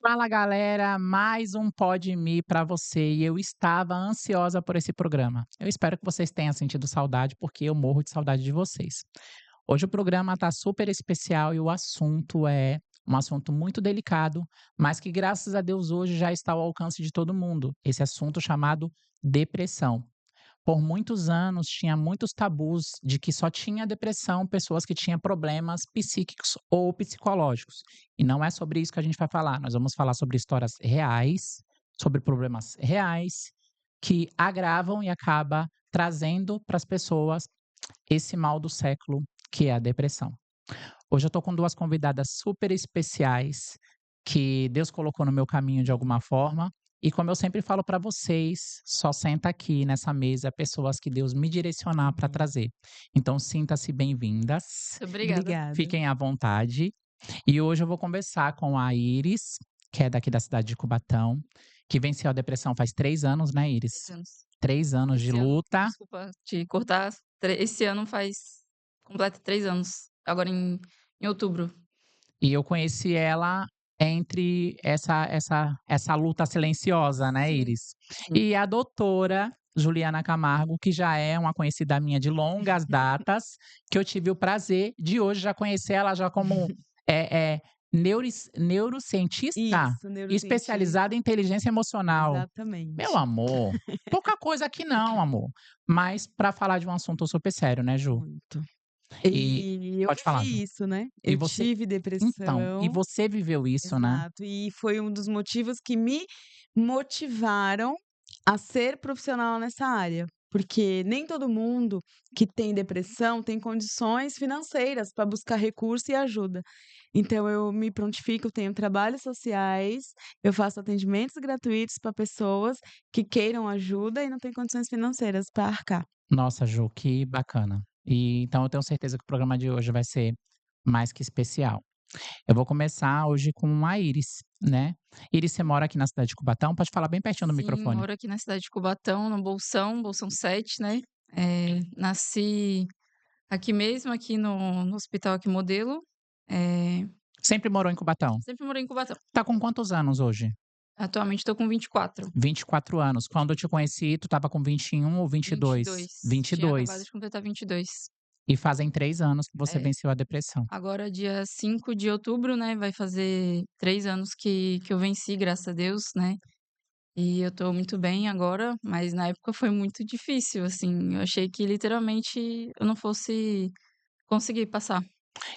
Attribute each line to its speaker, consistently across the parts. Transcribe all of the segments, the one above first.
Speaker 1: Fala galera, mais um Pode Me para você e eu estava ansiosa por esse programa. Eu espero que vocês tenham sentido saudade, porque eu morro de saudade de vocês. Hoje o programa está super especial e o assunto é um assunto muito delicado, mas que graças a Deus hoje já está ao alcance de todo mundo. Esse assunto chamado depressão. Por muitos anos tinha muitos tabus de que só tinha depressão pessoas que tinham problemas psíquicos ou psicológicos. E não é sobre isso que a gente vai falar. Nós vamos falar sobre histórias reais, sobre problemas reais que agravam e acaba trazendo para as pessoas esse mal do século que é a depressão. Hoje eu estou com duas convidadas super especiais que Deus colocou no meu caminho de alguma forma. E como eu sempre falo para vocês, só senta aqui nessa mesa pessoas que Deus me direcionar para
Speaker 2: Uhum.
Speaker 1: trazer. Então sinta-se bem-vindas,
Speaker 3: Muito obrigada.
Speaker 2: Obrigada.
Speaker 1: fiquem à vontade. E hoje eu vou conversar com a Iris, que é daqui da cidade de Cubatão, que venceu a depressão faz 3 anos, né,
Speaker 3: 3
Speaker 1: Iris?
Speaker 3: anos.
Speaker 1: 3 anos de
Speaker 3: Esse ano,
Speaker 1: luta.
Speaker 3: desculpa te cortar, esse ano completa 3 anos, agora em outubro.
Speaker 1: E eu conheci ela entre essa luta silenciosa, né,
Speaker 3: Sim,
Speaker 1: Iris?
Speaker 3: sim.
Speaker 1: E a doutora Juliana Camargo, que já é uma conhecida minha de longas datas, que eu tive o prazer de hoje já conhecer ela já como neurocientista
Speaker 2: Isso, neurocientista.
Speaker 1: especializada em inteligência emocional. Meu
Speaker 2: Exatamente.
Speaker 1: amor, pouca coisa aqui não, amor. Mas para falar de um assunto super sério, né, Ju?
Speaker 2: Muito.
Speaker 1: E
Speaker 2: E eu
Speaker 1: pode falar, Ju.
Speaker 2: vivi isso, né.
Speaker 1: E
Speaker 2: Eu
Speaker 1: você
Speaker 2: tive
Speaker 1: então, e
Speaker 2: depressão,
Speaker 1: você viveu isso, né?
Speaker 2: exato, e foi um dos motivos que me motivaram a ser profissional nessa área, porque nem todo mundo que tem depressão tem condições financeiras para buscar recurso e ajuda. Então eu me prontifico, tenho trabalhos sociais, eu faço atendimentos gratuitos para pessoas que queiram ajuda e não têm condições financeiras para arcar.
Speaker 1: Nossa, Ju, que bacana. E então eu tenho certeza que o programa de hoje vai ser mais que especial. Eu vou começar hoje com a Iris, né? Iris, você mora aqui na cidade de Cubatão? Pode falar bem pertinho do
Speaker 3: Sim,
Speaker 1: microfone.
Speaker 3: moro aqui na cidade de Cubatão, no Bolsão 7, né. Nasci aqui mesmo, aqui no hospital aqui Modelo, eh,
Speaker 1: Sempre morou em Cubatão?
Speaker 3: sempre morei em Cubatão.
Speaker 1: Tá com quantos anos hoje?
Speaker 3: Atualmente estou com 24,
Speaker 1: 24 anos. Quando eu te conheci, tu tava com 21 ou 22?
Speaker 3: 22. Tinha acabado
Speaker 1: 22.
Speaker 3: de completar 22.
Speaker 1: E fazem 3 anos que você
Speaker 3: É.
Speaker 1: venceu a depressão.
Speaker 3: Agora dia 5 de outubro, né, vai fazer 3 anos que eu venci, graças a Deus, né. E eu tô muito bem agora, mas na época foi muito difícil, assim, eu achei que literalmente eu não fosse conseguir passar.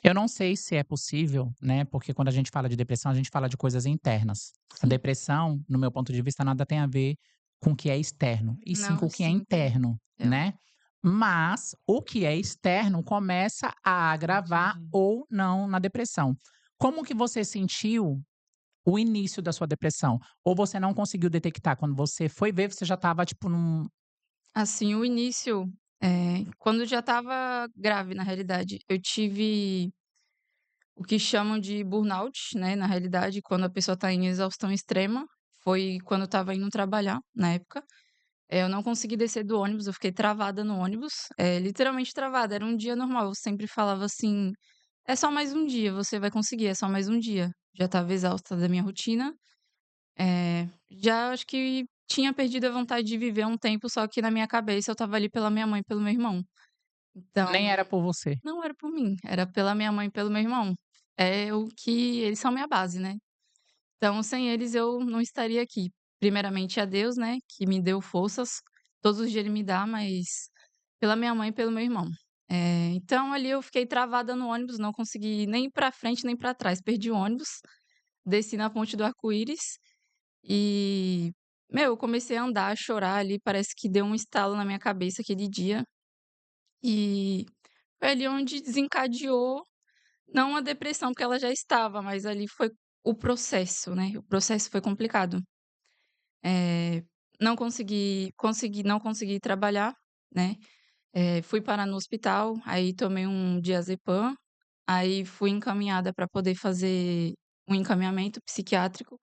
Speaker 1: Eu não sei se é possível, né, porque quando a gente fala de depressão, a gente fala de coisas internas. A
Speaker 3: Sim.
Speaker 1: depressão, no meu ponto de vista, nada tem a ver com o que é externo, e sim com
Speaker 3: Não,
Speaker 1: o que é
Speaker 3: sim, tem.
Speaker 1: interno,
Speaker 3: É,
Speaker 1: né. Mas o que é externo começa a agravar
Speaker 2: Entendi.
Speaker 1: ou não na depressão. Como que você sentiu o início da sua depressão? Ou você não conseguiu detectar? Quando você foi ver, você já estava, tipo, num
Speaker 3: assim, o início, quando já estava grave, na realidade, eu tive o que chamam de burnout, né, na realidade, quando a pessoa tá em exaustão extrema, foi quando eu estava indo trabalhar, na época. Eu não consegui descer do ônibus, eu fiquei travada no ônibus, literalmente travada, era um dia normal, eu sempre falava assim: "É só mais um dia, você vai conseguir, é só mais um dia". Já estava exausta da minha rotina, já acho que tinha perdido a vontade de viver um tempo, só que na minha cabeça eu estava ali pela minha mãe e pelo meu irmão. Então,
Speaker 1: nem era por você.
Speaker 3: não era por mim, era pela minha mãe e pelo meu irmão. É o que eles são minha base, né. Então, sem eles eu não estaria aqui. Primeiramente a Deus, né, que me deu forças, todos os dias ele me dá, mas pela minha mãe e pelo meu irmão. Então ali eu fiquei travada no ônibus, não consegui nem ir pra frente nem pra trás, perdi o ônibus, desci na ponte do Arco-Íris e, meu, eu comecei a andar, a chorar ali, parece que deu um estalo na minha cabeça aquele dia, e foi ali onde desencadeou, não a depressão, porque ela já estava, mas ali foi o processo, né, o processo foi complicado. Eh, não consegui trabalhar, né, fui parar no hospital, aí tomei um diazepam, aí fui encaminhada para poder fazer um encaminhamento psiquiátrico.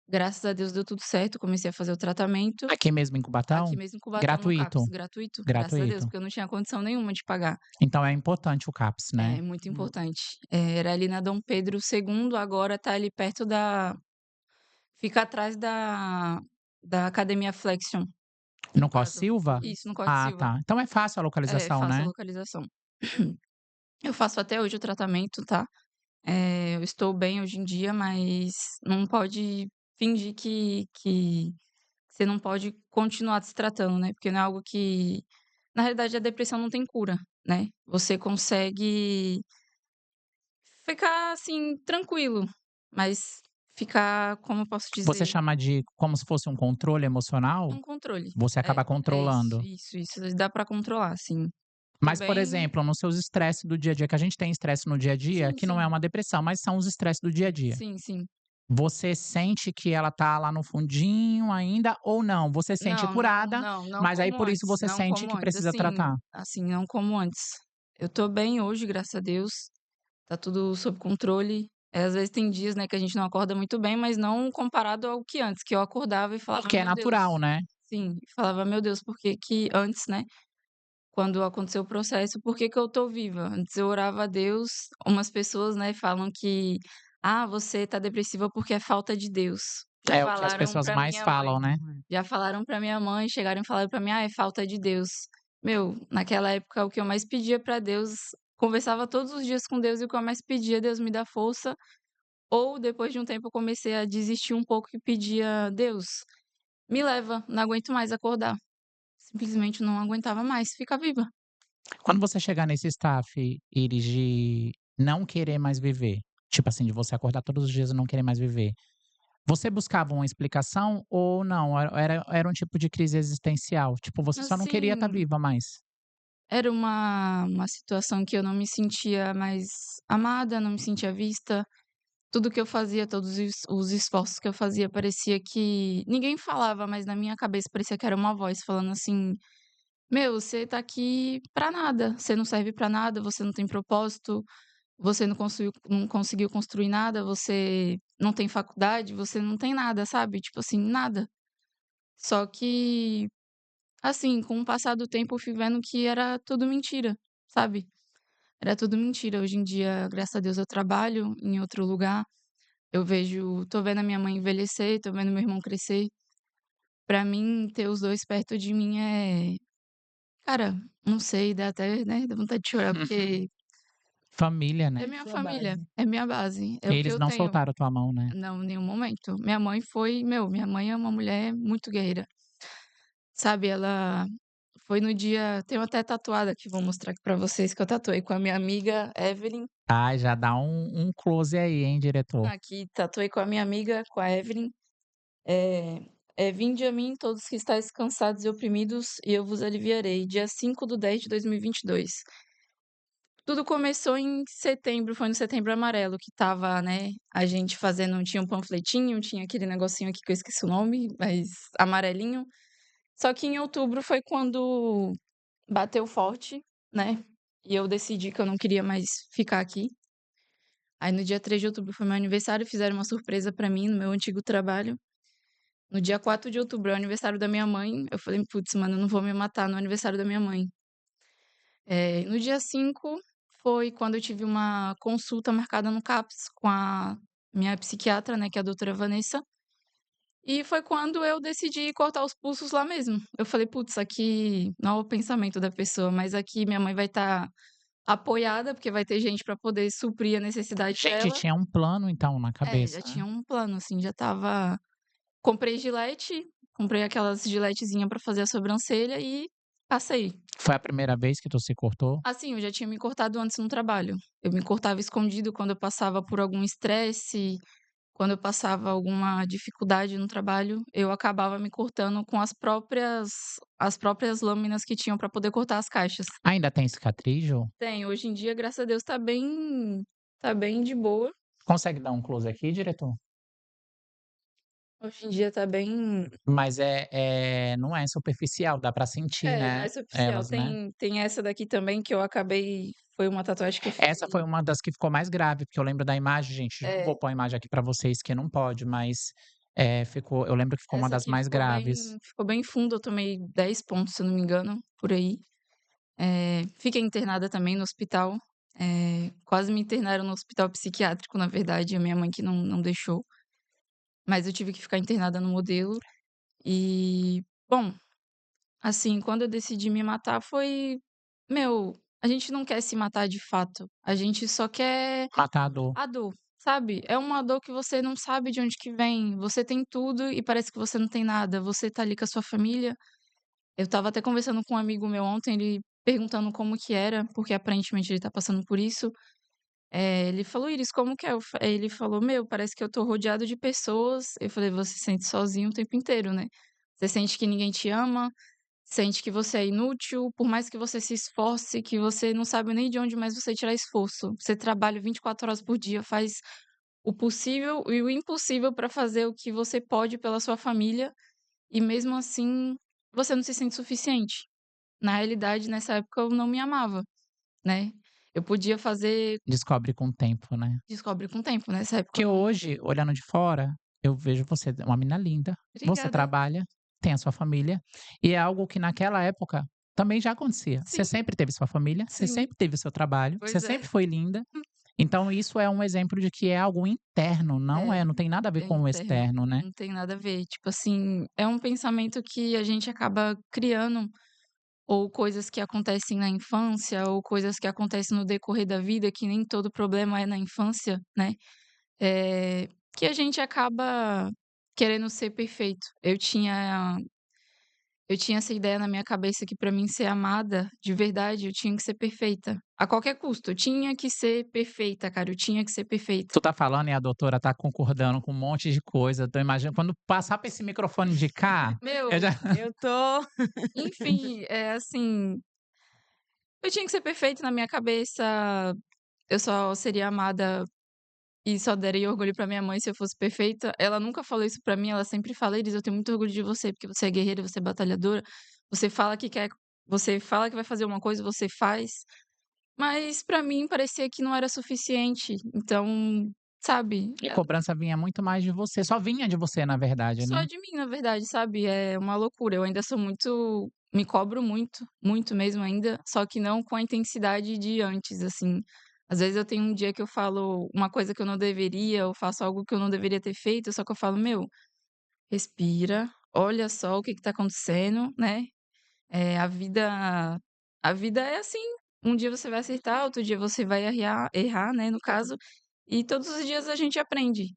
Speaker 3: Graças a Deus deu tudo certo, comecei a fazer o tratamento,
Speaker 1: Aqui mesmo em
Speaker 3: aqui
Speaker 1: Cubatão?
Speaker 3: mesmo em Cubatão, no CAPS,
Speaker 1: Gratuito,
Speaker 3: gratuito, graças a Deus,
Speaker 1: gratuito.
Speaker 3: porque eu não tinha condição nenhuma de pagar.
Speaker 1: Então é importante o CAPS, né?
Speaker 3: É muito importante. Era ali na Dom Pedro II, agora tá ali perto Fica atrás da Academia Flexion,
Speaker 1: No
Speaker 3: no
Speaker 1: Costa
Speaker 3: caso.
Speaker 1: Silva?
Speaker 3: Isso, no Corte
Speaker 1: Ah,
Speaker 3: Silva.
Speaker 1: tá. Então é fácil a
Speaker 3: É,
Speaker 1: localização,
Speaker 3: faço a
Speaker 1: né?
Speaker 3: localização. Eu faço até hoje o tratamento, tá? Eu estou bem hoje em dia, mas não pode fingir que você não pode continuar se tratando, né? Porque não é algo que. Na realidade, a depressão não tem cura, né? Você consegue ficar assim, tranquilo, mas ficar, como eu posso
Speaker 1: Você
Speaker 3: dizer,
Speaker 1: chama de como se fosse um controle emocional?
Speaker 3: um controle.
Speaker 1: Você acaba
Speaker 3: É isso,
Speaker 1: controlando.
Speaker 3: isso. Dá pra controlar, sim. Tô
Speaker 1: Mas, por
Speaker 3: bem.
Speaker 1: exemplo, nos seus estresses do dia a dia, que a gente tem estresse no dia a dia,
Speaker 3: Sim,
Speaker 1: que não é
Speaker 3: sim.
Speaker 1: uma depressão, mas são os estresses do dia a dia.
Speaker 3: Sim.
Speaker 1: Você sente que ela tá lá no fundinho ainda ou não? Você sente curada,
Speaker 3: Não
Speaker 1: mas aí
Speaker 3: como
Speaker 1: por isso
Speaker 3: antes,
Speaker 1: você
Speaker 3: não
Speaker 1: sente
Speaker 3: como
Speaker 1: que
Speaker 3: antes,
Speaker 1: precisa tratar.
Speaker 3: assim, não como antes. Eu tô bem hoje, graças a Deus, tá tudo sob controle. Às vezes tem dias, né, que a gente não acorda muito bem, mas não comparado ao que antes, que eu acordava e falava:
Speaker 1: Porque é
Speaker 3: "Meu
Speaker 1: natural,
Speaker 3: Deus",
Speaker 1: né?
Speaker 3: sim, falava: "Meu Deus, por que que antes, né, quando aconteceu o processo, por que que eu tô viva?". Antes eu orava a Deus, umas pessoas, né, falam que: "Ah, você tá depressiva porque é falta de Deus". Já
Speaker 1: É o que as
Speaker 3: falaram
Speaker 1: pessoas
Speaker 3: pra
Speaker 1: mais
Speaker 3: minha mãe.
Speaker 1: falam, né?
Speaker 3: Já falaram pra minha mãe, chegaram e falaram pra mim: "Ah, é falta de Deus". Meu, naquela época o que eu mais pedia pra Deus, conversava todos os dias com Deus e o que eu mais pedia: "Deus me dá força", ou depois de um tempo eu comecei a desistir um pouco e pedia: "Deus, me leva, não aguento mais acordar". Simplesmente não aguentava mais ficar viva.
Speaker 1: Quando você chegar nesse staff, Iris, de não querer mais viver, tipo assim, de você acordar todos os dias e não querer mais viver, você buscava uma explicação ou não? Era um tipo de crise existencial? Tipo, você só não queria estar
Speaker 3: Assim,
Speaker 1: viva mais?
Speaker 3: era uma situação que eu não me sentia mais amada, não me sentia vista. Tudo que eu fazia, todos os esforços que eu fazia, parecia que ninguém falava, mas na minha cabeça parecia que era uma voz falando assim: "Meu, você tá aqui pra nada, você não serve pra nada, você não tem propósito, você não conseguiu construir nada, você não tem faculdade, você não tem nada", sabe, tipo assim, nada. Só que, assim, com o passar do tempo eu fui vendo que era tudo mentira, sabe. Era tudo mentira. Hoje em dia, graças a Deus, eu trabalho em outro lugar. Tô vendo a minha mãe envelhecer, tô vendo meu irmão crescer. Pra mim, ter os 2 perto de mim cara, não sei, dá até, né, dá vontade de chorar, porque
Speaker 1: Família,
Speaker 3: é
Speaker 1: né?
Speaker 3: minha
Speaker 2: Sua
Speaker 3: família,
Speaker 2: base.
Speaker 3: é minha base, é o que
Speaker 1: Eles
Speaker 3: eu
Speaker 1: não
Speaker 3: tenho.
Speaker 1: soltaram tua mão, né?
Speaker 3: Não, em nenhum momento. Minha mãe é uma mulher muito guerreira, sabe, ela foi no dia tenho até tatuado aqui, vou mostrar aqui pra vocês que eu tatuei com a minha amiga Evelyn.
Speaker 1: Ai, já dá um close aí, hein, diretor?
Speaker 3: Aqui, tatuei com a minha amiga, com a Evelyn. "Vinde a mim todos que estáis cansados e oprimidos, e eu vos aliviarei", dia 5/10 de 2022. Tudo começou em setembro, foi no Setembro Amarelo que estava, né, a gente fazendo tinha um panfletinho, tinha aquele negocinho aqui que eu esqueci o nome, mas amarelinho. Só que em outubro foi quando bateu forte, né, e eu decidi que eu não queria mais ficar aqui. Aí no dia 3 de outubro foi meu aniversário, fizeram uma surpresa pra mim no meu antigo trabalho. No dia 4 de outubro é o aniversário da minha mãe, eu falei: "Putz, mano, eu não vou me matar no aniversário da minha mãe". No dia 5 foi quando eu tive uma consulta marcada no CAPS com a minha psiquiatra, né, que é a doutora Vanessa, e foi quando eu decidi cortar os pulsos lá mesmo. Eu falei: "Putz, aqui não é o pensamento da pessoa, mas aqui minha mãe vai estar apoiada, porque vai ter gente para poder suprir a necessidade
Speaker 1: Gente,
Speaker 3: dela".
Speaker 1: tinha um plano então na
Speaker 3: Já
Speaker 1: cabeça.
Speaker 3: tinha um plano, assim, já estava comprei gilete, comprei aquelas giletezinha pra fazer a sobrancelha e passei.
Speaker 1: Foi a primeira vez que tu se cortou?
Speaker 3: Assim, eu já tinha me cortado antes no trabalho. Eu me cortava escondido quando eu passava por algum estresse, quando eu passava alguma dificuldade no trabalho, eu acabava me cortando com as próprias lâminas que tinham pra poder cortar as caixas.
Speaker 1: Ainda tem cicatriz, Jô?
Speaker 3: Tem, hoje em dia, graças a Deus, tá bem de boa.
Speaker 1: Consegue dar um close aqui, diretor?
Speaker 3: Hoje em dia tá bem.
Speaker 1: Mas não é superficial, dá pra sentir,
Speaker 3: Não
Speaker 1: né,
Speaker 3: é superficial.
Speaker 1: elas, né.
Speaker 3: Tem essa daqui também que eu acabei foi uma tatuagem que eu
Speaker 1: Essa
Speaker 3: fiz.
Speaker 1: foi uma das que ficou mais grave, porque eu lembro da imagem, gente, não vou
Speaker 3: É,
Speaker 1: pôr a imagem aqui pra vocês, que não pode, mas, ficou eu lembro que ficou uma
Speaker 3: essa
Speaker 1: das
Speaker 3: aqui
Speaker 1: mais graves.
Speaker 3: ficou bem fundo, eu tomei 10 pontos, se eu não me engano, por aí. Fiquei internada também no hospital, quase me internaram no hospital psiquiátrico, na verdade, a minha mãe que não deixou. mas eu tive que ficar internada no Modelo. E, bom, assim, quando eu decidi me matar foi meu, a gente não quer se matar de fato, a gente só quer
Speaker 1: Matar a dor.
Speaker 3: a dor, sabe? É uma dor que você não sabe de onde que vem, você tem tudo e parece que você não tem nada, você tá ali com a sua família. Eu estava até conversando com um amigo meu ontem, ele perguntando como que era, porque aparentemente ele tá passando por isso. Ele falou: "Iris, como que é?" Ele falou: "Meu, parece que eu tô rodeado de pessoas." Eu falei: "Você se sente sozinho o tempo inteiro, né? Você sente que ninguém te ama, sente que você é inútil, por mais que você se esforce, que você não sabe nem de onde mais você tirar esforço. Você trabalha 24 horas por dia, faz o possível e o impossível para fazer o que você pode pela sua família, e mesmo assim você não se sente suficiente." Na realidade, nessa época eu não me amava, né? Eu podia fazer
Speaker 1: Descobre com o tempo, né.
Speaker 3: descobre com o tempo, nessa época
Speaker 1: Que
Speaker 3: eu não.
Speaker 1: hoje, olhando de fora, eu vejo você uma menina linda, você
Speaker 3: Obrigada.
Speaker 1: trabalha, tem a sua família, e é algo que naquela época também já acontecia. Você
Speaker 3: Sim,
Speaker 1: sempre teve sua família, você
Speaker 3: sim,
Speaker 1: sempre teve o seu trabalho, você
Speaker 3: pois é.
Speaker 1: sempre foi linda, então isso é um exemplo de que é algo interno,
Speaker 3: É,
Speaker 1: não tem nada a ver
Speaker 3: é
Speaker 1: com o
Speaker 3: interno,
Speaker 1: externo, né.
Speaker 3: não tem nada a ver. Tipo assim, é um pensamento que a gente acaba criando, ou coisas que acontecem na infância, ou coisas que acontecem no decorrer da vida, que nem todo problema é na infância, né, que a gente acaba querendo ser perfeito. Eu tinha essa ideia na minha cabeça que pra mim ser amada de verdade, eu tinha que ser perfeita, a qualquer custo, eu tinha que ser perfeita, cara, eu tinha que ser perfeita.
Speaker 1: Tu tá falando e a doutora tá concordando com um monte de coisa, então imagina quando passar pra esse microfone de cá, eu
Speaker 3: Meu,
Speaker 1: já
Speaker 2: Eu tô
Speaker 3: enfim, é assim, eu tinha que ser perfeita na minha cabeça, eu só seria amada e só daria orgulho pra minha mãe se eu fosse perfeita. Ela nunca falou isso pra mim, ela sempre fala: "Iris, eu tenho muito orgulho de você, porque você é guerreira, você é batalhadora, você fala que quer você fala que vai fazer uma coisa, você faz." Mas pra mim parecia que não era suficiente, então, sabe,
Speaker 1: e cobrança vinha muito mais de você, só vinha de você na verdade,
Speaker 3: só
Speaker 1: né.
Speaker 3: de mim, na verdade, sabe, é uma loucura. Eu ainda sou muito me cobro muito, muito mesmo ainda, só que não com a intensidade de antes, assim. Às vezes eu tenho um dia que eu falo uma coisa que eu não deveria, ou faço algo que eu não deveria ter feito, só que eu falo: "Meu, respira, olha só o que que tá acontecendo, né, a vida é assim, um dia você vai acertar, outro dia você vai errar, né, no caso, e todos os dias a gente aprende."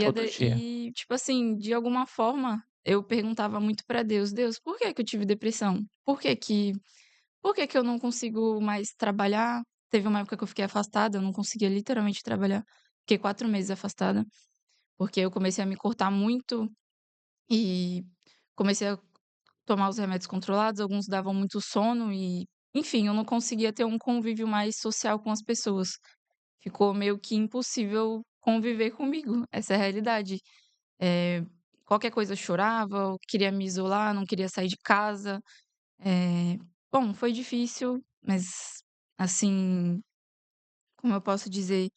Speaker 1: Todo dia.
Speaker 3: Tipo assim, de alguma forma, eu perguntava muito pra Deus: "Deus, por que que eu tive depressão? Por que que eu não consigo mais trabalhar?" Teve uma época que eu fiquei afastada, eu não conseguia literalmente trabalhar. Fiquei 4 meses afastada, porque eu comecei a me cortar muito e comecei a tomar os remédios controlados, alguns davam muito sono e, enfim, eu não conseguia ter um convívio mais social com as pessoas. Ficou meio que impossível conviver comigo, essa é a realidade. Eh, Qualquer coisa eu chorava, eu queria me isolar, não queria sair de casa. Eh, Bom, foi difícil, mas, assim, como eu posso dizer,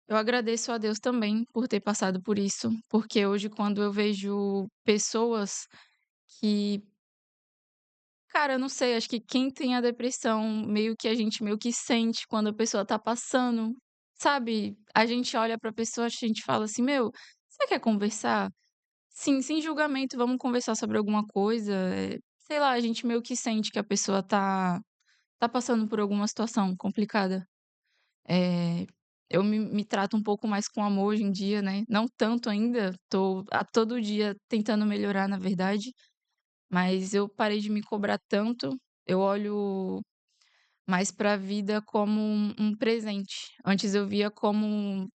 Speaker 3: eu agradeço a Deus também por ter passado por isso, porque hoje quando eu vejo pessoas que, cara, eu não sei, acho que quem tem a depressão, meio que a gente meio que sente quando a pessoa tá passando, sabe? A gente olha pra pessoa, a gente fala assim: "Meu, você quer conversar?" Sim, sem julgamento, vamos conversar sobre alguma coisa, sei lá, a gente meio que sente que a pessoa tá passando por alguma situação complicada. Eh, eu me trato um pouco mais com amor hoje em dia, né, não tanto ainda, tô a todo dia tentando melhorar, na verdade, mas eu parei de me cobrar tanto, eu olho mais pra vida como um presente. Antes eu via como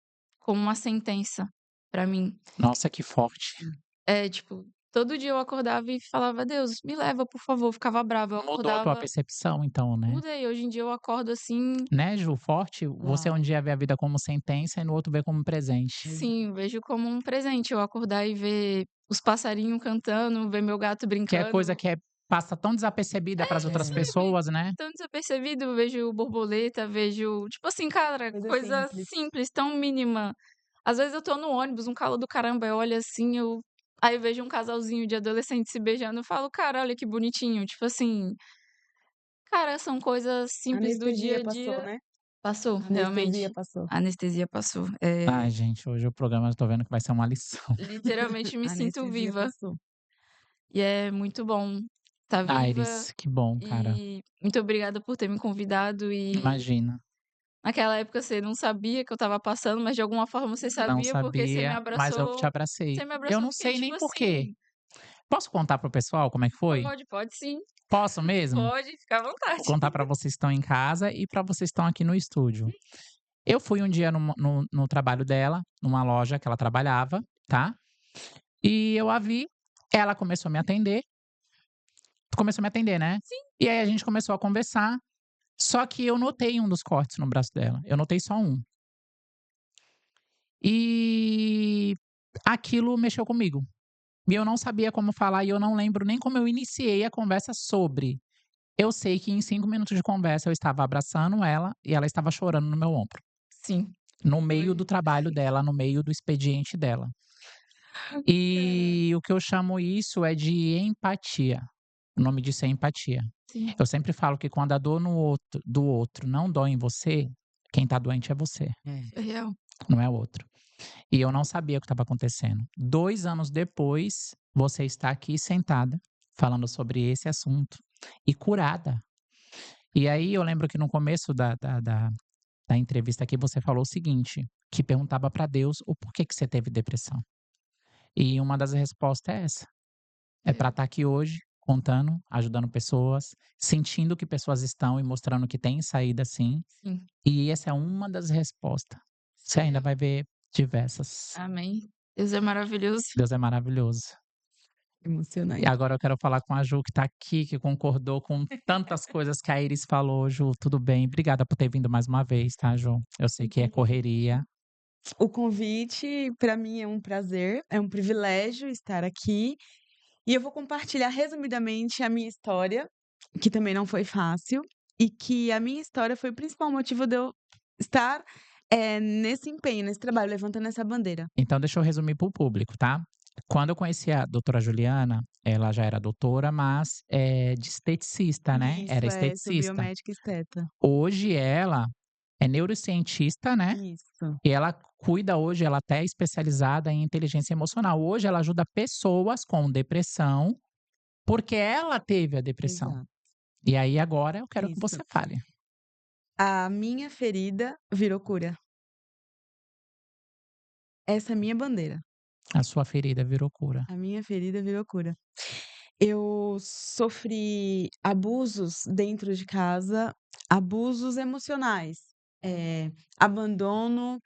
Speaker 3: uma sentença pra mim.
Speaker 1: Nossa, que forte.
Speaker 3: É, tipo, todo dia eu acordava e falava: "Deus, me leva, por favor." Eu ficava brava, eu
Speaker 1: Mudou a tua
Speaker 3: acordava,
Speaker 1: percepção então, né.
Speaker 3: mudei, hoje em dia eu acordo assim,
Speaker 1: Né, Ju, forte, você um
Speaker 2: Uau.
Speaker 1: dia vê a vida como sentença e no outro vê como presente.
Speaker 3: sim, vejo como um presente eu acordar e ver os passarinhos cantando, ver meu gato
Speaker 1: Que é coisa
Speaker 3: brincando.
Speaker 1: que passa tão desapercebida para as outras
Speaker 2: É,
Speaker 3: Sabe,
Speaker 1: pessoas, né.
Speaker 3: tão desapercebido, vejo borboleta, vejo, tipo assim, cara,
Speaker 2: coisa
Speaker 3: coisa
Speaker 2: simples.
Speaker 3: simples, tão mínima. Às vezes eu tô no ônibus, um calor do caramba, eu olho assim, aí eu vejo um casalzinho de adolescente se beijando, eu falo: "Cara, olha que bonitinho." Tipo assim, cara, são coisas simples do dia
Speaker 2: Anestesia
Speaker 3: a
Speaker 2: passou,
Speaker 3: dia.
Speaker 2: né?
Speaker 3: Passou,
Speaker 2: Anestesia
Speaker 3: realmente.
Speaker 2: passou.
Speaker 3: A anestesia passou.
Speaker 1: Ai, gente, hoje o programa eu tô vendo que vai ser uma lição.
Speaker 3: Literalmente me sinto
Speaker 2: Anestesia
Speaker 3: viva.
Speaker 2: passou.
Speaker 3: E é muito bom estar viva.
Speaker 1: Iris, que bom, cara.
Speaker 3: E muito obrigada por ter me convidado. E
Speaker 1: Imagina.
Speaker 3: naquela época você não sabia que eu estava passando, mas de alguma forma você
Speaker 1: Não
Speaker 3: sabia, porque
Speaker 1: sabia, mas eu te abracei.
Speaker 3: Você me
Speaker 1: Eu
Speaker 3: abraçou,
Speaker 1: não
Speaker 3: fiquei
Speaker 1: sei nem
Speaker 3: tipo
Speaker 1: por quê.
Speaker 3: assim.
Speaker 1: Posso contar pro pessoal como é que foi?
Speaker 3: Pode sim.
Speaker 1: Posso mesmo?
Speaker 3: Pode, fica à
Speaker 1: Vou
Speaker 3: vontade.
Speaker 1: contar pra vocês que estão em casa e pra vocês que estão aqui no estúdio. Eu fui um dia no trabalho dela, numa loja que ela trabalhava, tá? E eu a vi, ela começou a me atender. Tu começou a me atender, né?
Speaker 3: Sim.
Speaker 1: E aí a gente começou a conversar. Só que eu notei um dos cortes no braço dela. Eu notei só um. E aquilo mexeu comigo. E eu não sabia como falar e eu não lembro nem como eu iniciei a conversa sobre. Eu sei que em 5 minutos de conversa eu estava abraçando ela e ela estava chorando no meu ombro.
Speaker 3: Sim.
Speaker 1: No meio do trabalho dela, no meio do expediente dela. E o que eu chamo isso é de empatia. O nome disso é empatia.
Speaker 3: Sim.
Speaker 1: Eu sempre falo que quando a dor do outro não dói em você, quem tá doente é você,
Speaker 3: É real.
Speaker 1: não é o outro. E eu não sabia o que estava acontecendo. 2 anos depois, você está aqui sentada, falando sobre esse assunto, e curada. E aí eu lembro que no começo da entrevista aqui você falou o seguinte, que perguntava para Deus o porquê que você teve depressão. E uma das respostas é essa. É para estar aqui hoje, contando, ajudando pessoas, sentindo que pessoas estão e mostrando que tem saída sim.
Speaker 3: Sim.
Speaker 1: E essa é uma das respostas. Você ainda vai ver diversas.
Speaker 3: Amém. Deus é maravilhoso.
Speaker 1: Deus é maravilhoso. E
Speaker 2: Emocionante.
Speaker 1: agora eu quero falar com a Ju, que tá aqui, que concordou com tantas coisas que a Iris falou. Ju, tudo bem? Obrigada por ter vindo mais uma vez, tá, Ju? Eu sei que é correria.
Speaker 2: O convite, para mim, é um prazer, é um privilégio estar aqui. E eu vou compartilhar resumidamente a minha história, que também não foi fácil, e que a minha história foi o principal motivo de eu estar nesse empenho, nesse trabalho, levantando essa bandeira.
Speaker 1: Então, deixa eu resumir para o público, tá? Quando eu conheci a doutora Juliana, ela já era doutora, mas de esteticista, né?
Speaker 2: Isso,
Speaker 1: Era
Speaker 2: sou
Speaker 1: esteticista.
Speaker 2: biomédica esteta.
Speaker 1: Hoje ela é neurocientista, né?
Speaker 2: Isso.
Speaker 1: E ela cuida hoje, ela até é especializada em inteligência emocional. Hoje ela ajuda pessoas com depressão, porque ela teve a depressão.
Speaker 2: Exato.
Speaker 1: E aí agora eu quero que
Speaker 2: Isso.
Speaker 1: você fale.
Speaker 2: A minha ferida virou cura. Essa é a minha bandeira.
Speaker 1: A sua ferida virou cura.
Speaker 2: A minha ferida virou cura. Eu sofri abusos dentro de casa, abusos emocionais, abandono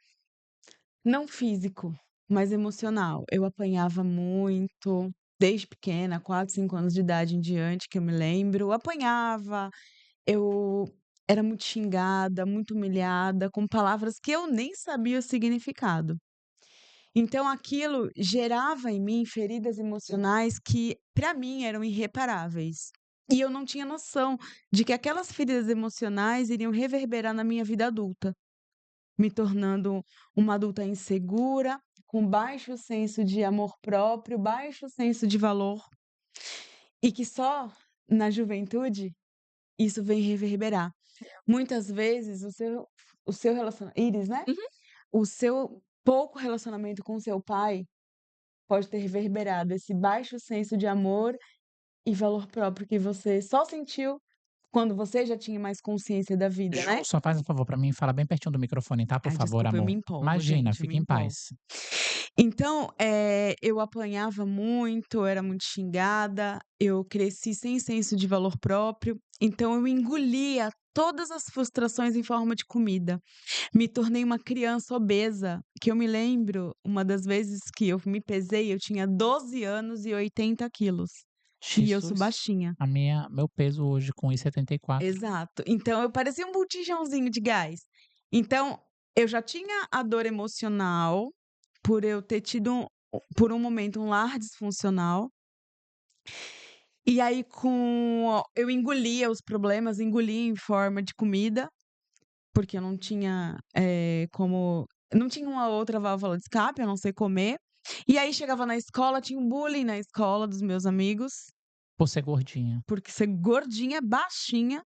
Speaker 2: não físico, mas emocional. Eu apanhava muito, desde pequena, 4, 5 anos de idade em diante, que eu me lembro. Apanhava, eu era muito xingada, muito humilhada, com palavras que eu nem sabia o significado. Então aquilo gerava em mim feridas emocionais que, para mim, eram irreparáveis. E eu não tinha noção de que aquelas feridas emocionais iriam reverberar na minha vida adulta, me tornando uma adulta insegura, com baixo senso de amor próprio, baixo senso de valor, e que só na juventude isso vem reverberar. Muitas vezes o seu relacionamento, Iris, né? O seu pouco relacionamento com o seu pai pode ter reverberado esse baixo senso de amor e valor próprio que você só sentiu quando você já tinha mais consciência da vida, né?
Speaker 1: Ju, só faz um favor pra mim e fala bem pertinho do microfone, tá? Por
Speaker 2: Ai,
Speaker 1: favor,
Speaker 2: desculpa, eu me
Speaker 1: amor.
Speaker 2: empolgo,
Speaker 1: Imagina,
Speaker 2: gente, eu
Speaker 1: fique
Speaker 2: me
Speaker 1: em
Speaker 2: empolgo.
Speaker 1: paz.
Speaker 2: Então, eu apanhava muito, eu era muito xingada, eu cresci sem senso de valor próprio, então eu engolia todas as frustrações em forma de comida. Me tornei uma criança obesa, que eu me lembro, uma das vezes que eu me pesei, eu tinha 12 anos e 80 quilos. E eu sou
Speaker 1: Jesus,
Speaker 2: baixinha.
Speaker 1: meu peso hoje com 1,74.
Speaker 2: Exato. Então eu parecia um botijãozinho de gás. Então, eu já tinha a dor emocional por eu ter tido, por um momento, um lar disfuncional. E aí, eu engolia os problemas, engolia em forma de comida, porque eu não tinha como. Não tinha uma outra válvula de escape, a não ser comer. E aí chegava na escola, tinha um bullying na escola dos meus amigos,
Speaker 1: Por ser gordinha.
Speaker 2: porque ser gordinha, baixinha.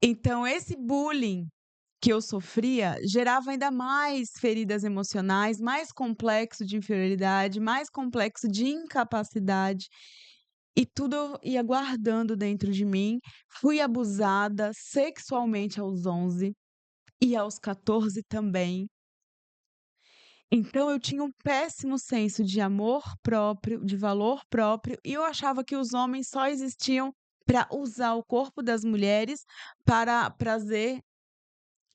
Speaker 2: Então, esse bullying que eu sofria gerava ainda mais feridas emocionais, mais complexo de inferioridade, mais complexo de incapacidade. E tudo eu ia guardando dentro de mim. Fui abusada sexualmente aos 11 e aos 14 também. Então eu tinha um péssimo senso de amor próprio, de valor próprio, e eu achava que os homens só existiam para usar o corpo das mulheres para prazer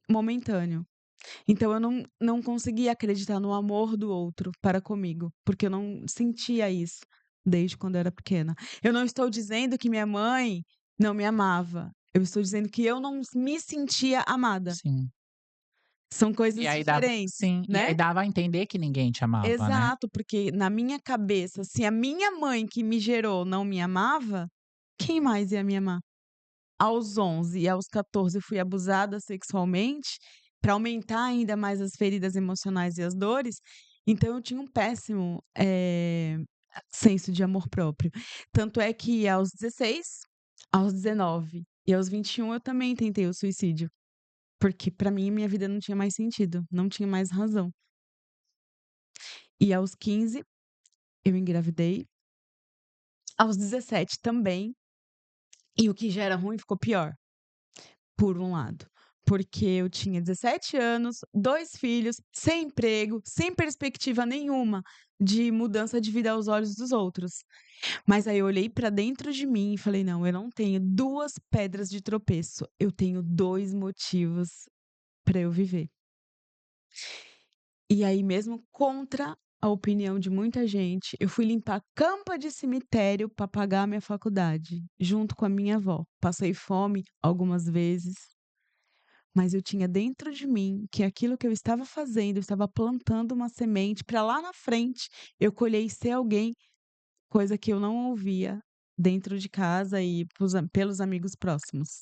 Speaker 2: momentâneo. Então eu não conseguia acreditar no amor do outro para comigo, porque eu não sentia isso desde quando eu era pequena. Eu não estou dizendo que minha mãe não me amava, eu estou dizendo que eu não me sentia amada.
Speaker 1: Sim.
Speaker 2: São
Speaker 1: E
Speaker 2: coisas
Speaker 1: aí dava
Speaker 2: diferentes,
Speaker 1: sim, e aí
Speaker 2: né?
Speaker 1: dava a entender que ninguém te amava, né.
Speaker 2: Exato, porque na minha cabeça, se a minha mãe que me gerou não me amava, quem mais ia me amar? Aos 11 e aos 14 eu fui abusada sexualmente, para aumentar ainda mais as feridas emocionais e as dores, então eu tinha um péssimo, senso de amor próprio. Tanto é que aos 16, aos 19 e aos 21 eu também tentei o suicídio, porque para mim minha vida não tinha mais sentido, não tinha mais razão. E aos 15 eu engravidei, aos 17 também, e o que já era ruim ficou pior. Por um lado, porque eu tinha 17 anos, 2 filhos, sem emprego, sem perspectiva nenhuma de mudança de vida aos olhos dos outros. Mas aí eu olhei pra dentro de mim e falei: "Não, eu não tenho 2 pedras de tropeço, eu tenho 2 motivos pra eu viver". E aí mesmo contra a opinião de muita gente, eu fui limpar campa de cemitério pra pagar a minha faculdade, junto com a minha avó. Passei fome algumas vezes. Mas eu tinha dentro de mim que aquilo que eu estava fazendo, eu estava plantando uma semente para lá na frente eu colher e ser alguém, coisa que eu não ouvia dentro de casa e pelos amigos próximos.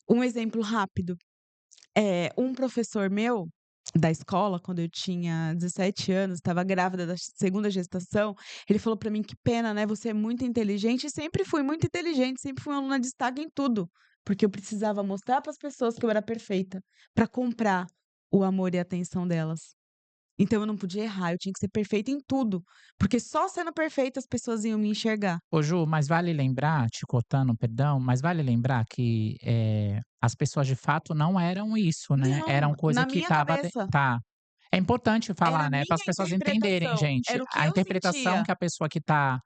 Speaker 2: Um exemplo rápido, um professor meu da escola, quando eu tinha 17 anos, estava grávida da segunda gestação, ele falou para mim: "Que pena, né, você é muito inteligente", e sempre fui muito inteligente, sempre fui uma aluna de destaque em tudo, porque eu precisava mostrar para as pessoas que eu era perfeita, para comprar o amor e a atenção delas. Então eu não podia errar, eu tinha que ser perfeita em tudo, porque só sendo perfeita as pessoas iam me enxergar.
Speaker 1: Ô Ju, mas vale lembrar, te cortando, perdão, mas vale lembrar que, as pessoas de fato não eram isso, né,
Speaker 2: Não,
Speaker 1: eram coisa
Speaker 2: na
Speaker 1: que
Speaker 2: minha
Speaker 1: estava de
Speaker 2: cabeça,
Speaker 1: tá. É importante
Speaker 2: era
Speaker 1: falar,
Speaker 2: a
Speaker 1: né, para as
Speaker 2: minha
Speaker 1: pessoas entenderem,
Speaker 2: interpretação,
Speaker 1: gente.
Speaker 2: era o que
Speaker 1: A
Speaker 2: eu
Speaker 1: interpretação
Speaker 2: sentia.
Speaker 1: que a pessoa que tá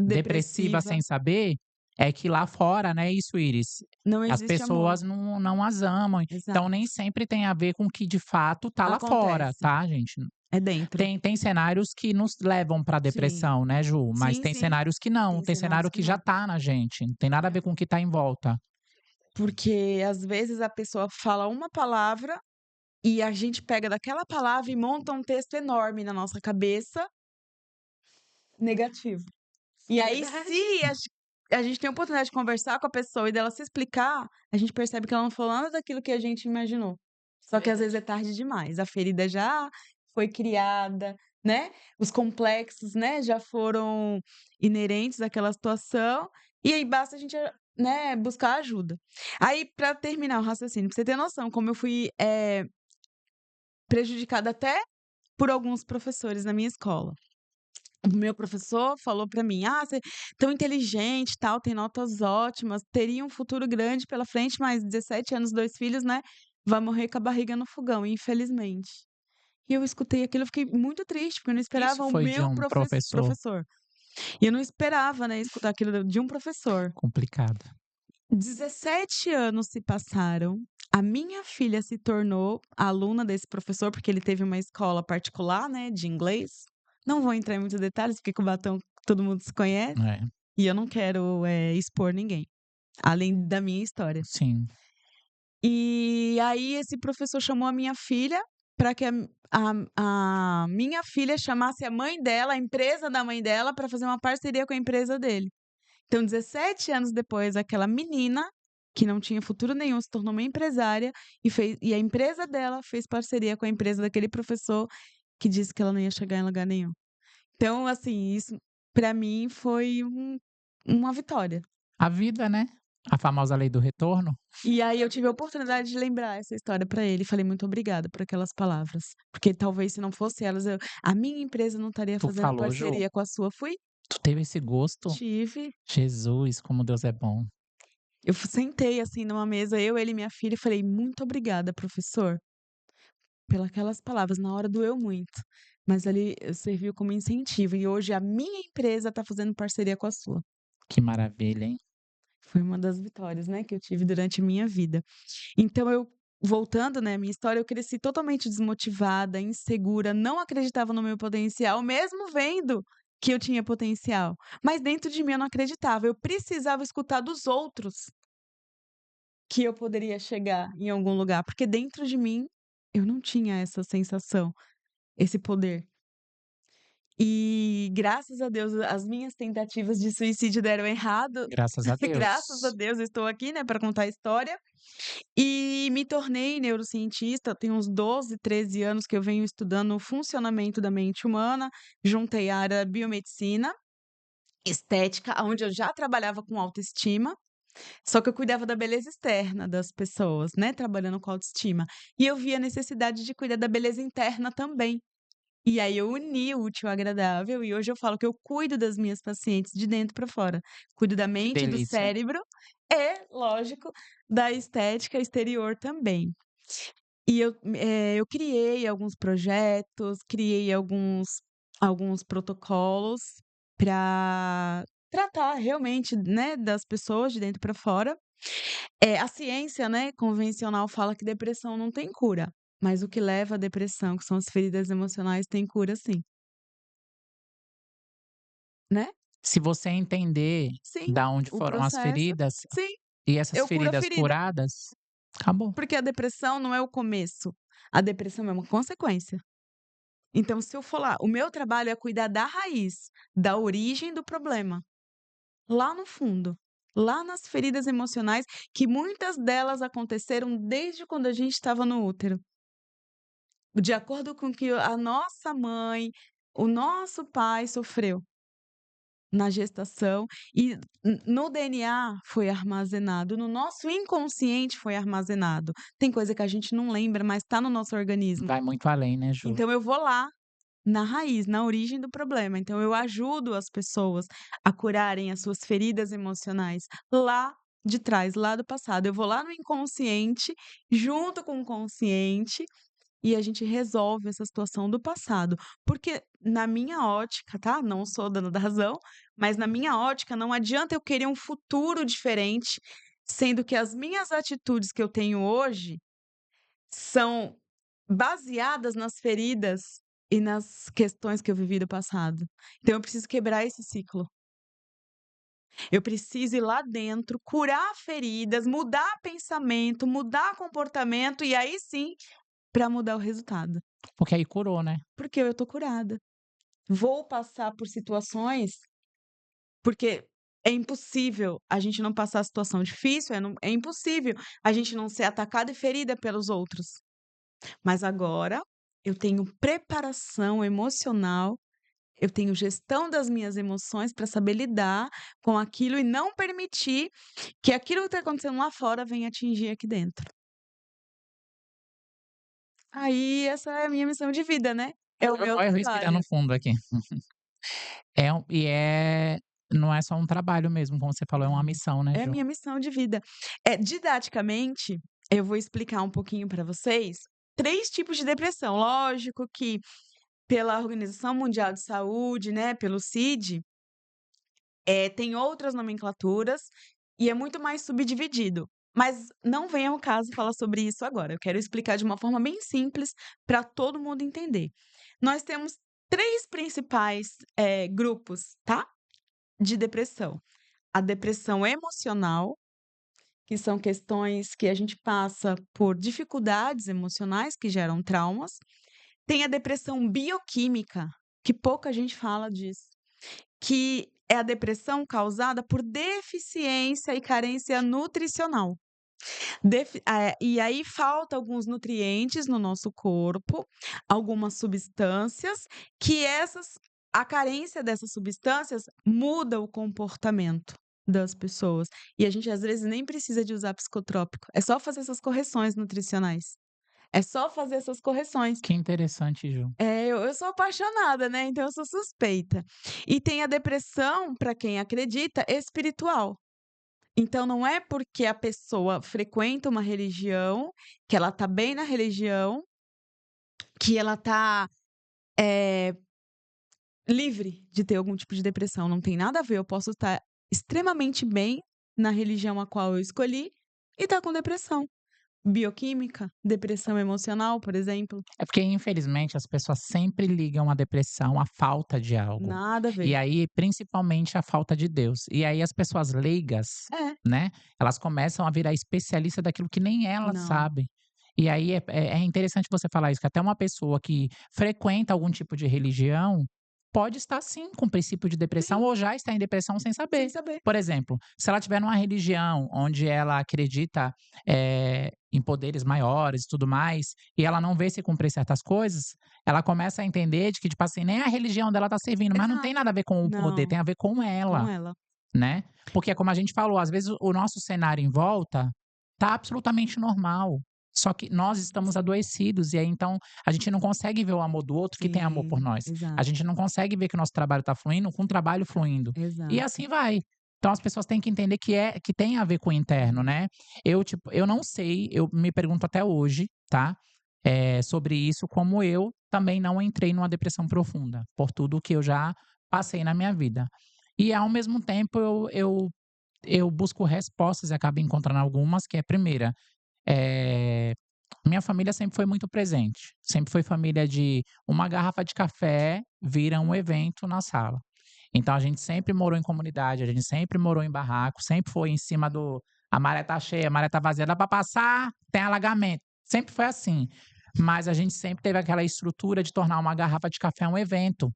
Speaker 1: depressiva
Speaker 2: Depressiva,
Speaker 1: sem saber, é que lá fora, né, isso Iris,
Speaker 2: não
Speaker 1: as
Speaker 2: existe amor.
Speaker 1: pessoas não as amam, então nem
Speaker 2: Exato.
Speaker 1: sempre tem a ver com o que de fato tá lá fora,
Speaker 2: Acontece.
Speaker 1: tá gente.
Speaker 2: É dentro.
Speaker 1: Tem cenários que nos levam pra
Speaker 2: Sim.
Speaker 1: depressão, né, Ju, mas
Speaker 2: Sim,
Speaker 1: tem
Speaker 2: sim.
Speaker 1: cenários que não,
Speaker 2: Tem
Speaker 1: tem
Speaker 2: cenários
Speaker 1: cenário
Speaker 2: que
Speaker 1: que já
Speaker 2: não.
Speaker 1: tá na gente, não tem nada a ver com o que tá em volta.
Speaker 2: Porque, às vezes, a pessoa fala uma palavra e a gente pega daquela palavra e monta um texto enorme na nossa cabeça, negativo. E aí,
Speaker 3: Verdade.
Speaker 2: se a gente tem a oportunidade de conversar com a pessoa e dela se explicar, a gente percebe que ela não falou nada daquilo que a gente imaginou. Só que às vezes é tarde demais. A ferida já foi criada, né? Os complexos, né, já foram inerentes àquela situação. E aí basta a gente, né, buscar ajuda. Aí, para terminar o raciocínio, pra você ter noção como eu fui, prejudicada até por alguns professores na minha escola. O meu professor falou pra mim: "Ah, você é tão inteligente, tal, tem notas ótimas, teria um futuro grande pela frente, mas 17 anos, 2 filhos, né, vai morrer com a barriga no fogão, infelizmente". E eu escutei aquilo, eu fiquei muito triste, porque eu não
Speaker 1: Isso
Speaker 2: esperava o
Speaker 1: foi de
Speaker 2: meu
Speaker 1: um professor
Speaker 2: professor. E eu não esperava, né, escutar aquilo de um professor.
Speaker 1: complicado.
Speaker 2: 17 anos se passaram, a minha filha se tornou aluna desse professor, porque ele teve uma escola particular, né, de inglês. Não vou entrar em muitos detalhes, porque com o Batom todo mundo se conhece,
Speaker 1: É,
Speaker 2: e eu não quero, expor ninguém, além da minha história.
Speaker 1: sim.
Speaker 2: E aí esse professor chamou a minha filha para que a minha filha chamasse a mãe dela, a empresa da mãe dela, para fazer uma parceria com a empresa dele. Então, 17 anos depois, aquela menina, que não tinha futuro nenhum, se tornou uma empresária e a empresa dela fez parceria com a empresa daquele professor que disse que ela não ia chegar em lugar nenhum. Então, assim, isso para mim foi uma vitória.
Speaker 1: A vida, né, A famosa lei do retorno?
Speaker 2: E aí eu tive a oportunidade de lembrar essa história para ele, falei: "Muito obrigada por aquelas palavras", porque talvez se não fosse elas a minha empresa não estaria
Speaker 1: Tu
Speaker 2: fazendo
Speaker 1: falou, Ju?
Speaker 2: parceria com a sua. Fui,
Speaker 1: Tu teve esse gosto?
Speaker 2: tive.
Speaker 1: Jesus, como Deus é bom.
Speaker 2: Eu sentei, assim, numa mesa, eu, ele e minha filha, e falei: "Muito obrigada, professor, pelas palavras". Na hora doeu muito, mas ali serviu como incentivo e hoje a minha empresa está fazendo parceria com a sua.
Speaker 1: Que maravilha, hein?
Speaker 2: Foi uma das vitórias, né, que eu tive durante a minha vida. Então eu voltando, né, à minha história, eu cresci totalmente desmotivada, insegura, não acreditava no meu potencial, mesmo vendo que eu tinha potencial, mas dentro de mim eu não acreditava, eu precisava escutar dos outros que eu poderia chegar em algum lugar, porque dentro de mim eu não tinha essa sensação, esse poder. E graças a Deus as minhas tentativas de suicídio deram errado,
Speaker 1: Graças a
Speaker 2: graças a
Speaker 1: Deus.
Speaker 2: Deus eu estou aqui, né, para contar a história. E me tornei neurocientista, tem uns 12, 13 anos que eu venho estudando o funcionamento da mente humana, juntei a área biomedicina, estética, onde eu já trabalhava com autoestima, só que eu cuidava da beleza externa das pessoas, né, trabalhando com autoestima. E eu vi a necessidade de cuidar da beleza interna também. E aí eu uni o útil ao agradável e hoje eu falo que eu cuido das minhas pacientes de dentro para fora. Cuido da
Speaker 1: Que
Speaker 2: mente, do
Speaker 1: delícia.
Speaker 2: cérebro e, lógico, da estética exterior também. E eu criei alguns projetos, criei alguns protocolos para tratar realmente, né, das pessoas de dentro para fora. A ciência, né, convencional fala que depressão não tem cura, mas o que leva à depressão, que são as feridas emocionais, tem cura sim, né.
Speaker 1: Se você entender
Speaker 2: Sim,
Speaker 1: da onde
Speaker 2: o
Speaker 1: foram as
Speaker 2: processo
Speaker 1: feridas
Speaker 2: sim,
Speaker 1: e essas
Speaker 2: eu curo a
Speaker 1: feridas
Speaker 2: ferida,
Speaker 1: curadas, acabou.
Speaker 2: porque a depressão não é o começo, a depressão é uma consequência. Então se eu for lá, o meu trabalho é cuidar da raiz, da origem do problema, lá no fundo, lá nas feridas emocionais, que muitas delas aconteceram desde quando a gente estava no útero. De acordo com o que a nossa mãe, o nosso pai sofreu na gestação e no DNA foi armazenado, no nosso inconsciente foi armazenado. Tem coisa que a gente não lembra, mas está no nosso organismo.
Speaker 1: Vai muito além, né, Ju?
Speaker 2: Então eu vou lá, na raiz, na origem do problema. Então eu ajudo as pessoas a curarem as suas feridas emocionais lá de trás, lá do passado. Eu vou lá no inconsciente, junto com o consciente, e a gente resolve essa situação do passado. Porque na minha ótica, tá, não sou dona da razão, mas na minha ótica não adianta eu querer um futuro diferente, sendo que as minhas atitudes que eu tenho hoje são baseadas nas feridas e nas questões que eu vivi do passado. Então eu preciso quebrar esse ciclo. Eu preciso ir lá dentro, curar feridas, mudar pensamento, mudar comportamento e aí sim, para mudar o resultado.
Speaker 1: Porque aí curou, né?
Speaker 2: Porque eu tô curada. Vou passar por situações porque é impossível a gente não passar situação difícil, é impossível a gente não ser atacada e ferida pelos outros. Mas agora eu tenho preparação emocional, eu tenho gestão das minhas emoções para saber lidar com aquilo e não permitir que aquilo que está acontecendo lá fora venha atingir aqui dentro. Aí essa é a minha missão de vida, né, é o meu
Speaker 1: Olha eu respirando
Speaker 2: trabalho.
Speaker 1: fundo aqui. Não é só um trabalho mesmo, como você falou, é uma
Speaker 2: Não,
Speaker 1: missão, né,
Speaker 2: é a
Speaker 1: Ju?
Speaker 2: minha missão de vida. Didaticamente, eu vou explicar um pouquinho para vocês 3 tipos de depressão. Lógico que pela Organização Mundial de Saúde, né, pelo CID, tem outras nomenclaturas e é muito mais subdividido. Mas não vem ao caso falar sobre isso agora. Eu quero explicar de uma forma bem simples para todo mundo entender. Nós temos 3 principais, grupos, tá, de depressão. A depressão emocional, que são questões que a gente passa por dificuldades emocionais que geram traumas. Tem a depressão bioquímica, que pouca gente fala disso, que é a depressão causada por deficiência e carência nutricional. E aí falta alguns nutrientes no nosso corpo, algumas substâncias, que a carência dessas substâncias muda o comportamento das pessoas. E a gente, às vezes, nem precisa de usar psicotrópico. É só fazer essas correções nutricionais. É só fazer essas correções.
Speaker 1: Que interessante, Ju.
Speaker 2: Eu sou apaixonada, né, então eu sou suspeita. E tem a depressão, para quem acredita, espiritual. Então não é porque a pessoa frequenta uma religião, que ela tá bem na religião, que ela tá, eh, livre de ter algum tipo de depressão, não tem nada a ver, eu posso estar extremamente bem na religião a qual eu escolhi e estar com depressão. Bioquímica, depressão emocional, por exemplo,
Speaker 1: É porque, infelizmente, as pessoas sempre ligam a depressão à falta de algo.
Speaker 2: nada a
Speaker 1: E
Speaker 2: ver.
Speaker 1: aí, principalmente, a falta de Deus. E aí as pessoas leigas,
Speaker 2: É,
Speaker 1: né, elas começam a virar especialista daquilo que nem elas
Speaker 2: não,
Speaker 1: sabem. E aí é interessante você falar isso, que até uma pessoa que frequenta algum tipo de religião pode estar sim com princípio de depressão
Speaker 2: sim,
Speaker 1: ou já está em depressão sem
Speaker 2: sem
Speaker 1: saber.
Speaker 2: saber.
Speaker 1: Por exemplo, se ela tiver numa religião onde ela acredita em poderes maiores e tudo mais, e ela não vê se cumprir certas coisas, ela começa a entender de que, tipo assim, nem a religião dela tá servindo, mas não tem
Speaker 2: Exato.
Speaker 1: nada a ver com o poder,
Speaker 2: Não,
Speaker 1: tem a ver com
Speaker 2: com
Speaker 1: ela,
Speaker 2: ela.
Speaker 1: né? Porque é como a gente falou, às vezes o nosso cenário em volta tá absolutamente normal. Só que nós estamos adoecidos, e aí então a gente não consegue ver o amor do outro que tem amor por
Speaker 2: Sim,
Speaker 1: nós. A
Speaker 2: exato,
Speaker 1: gente não consegue ver que o nosso trabalho tá fluindo com o trabalho fluindo. E
Speaker 2: exato.
Speaker 1: assim vai. Então as pessoas têm que entender que tem a ver com o interno, né? Eu não sei, eu me pergunto até hoje, tá? Sobre isso, como eu também não entrei numa depressão profunda, por tudo que eu já passei na minha vida. E ao mesmo tempo eu busco respostas e acabo encontrando algumas, que é, primeira, eh, minha família sempre foi muito presente. Sempre foi família de uma garrafa de café vira um evento na sala. Então a gente sempre morou em comunidade, a gente sempre morou em barraco, sempre foi em cima do a maré tá cheia, a maré tá vazia, dá pra passar, tem alagamento. Sempre foi assim. Mas a gente sempre teve aquela estrutura de tornar uma garrafa de café um evento.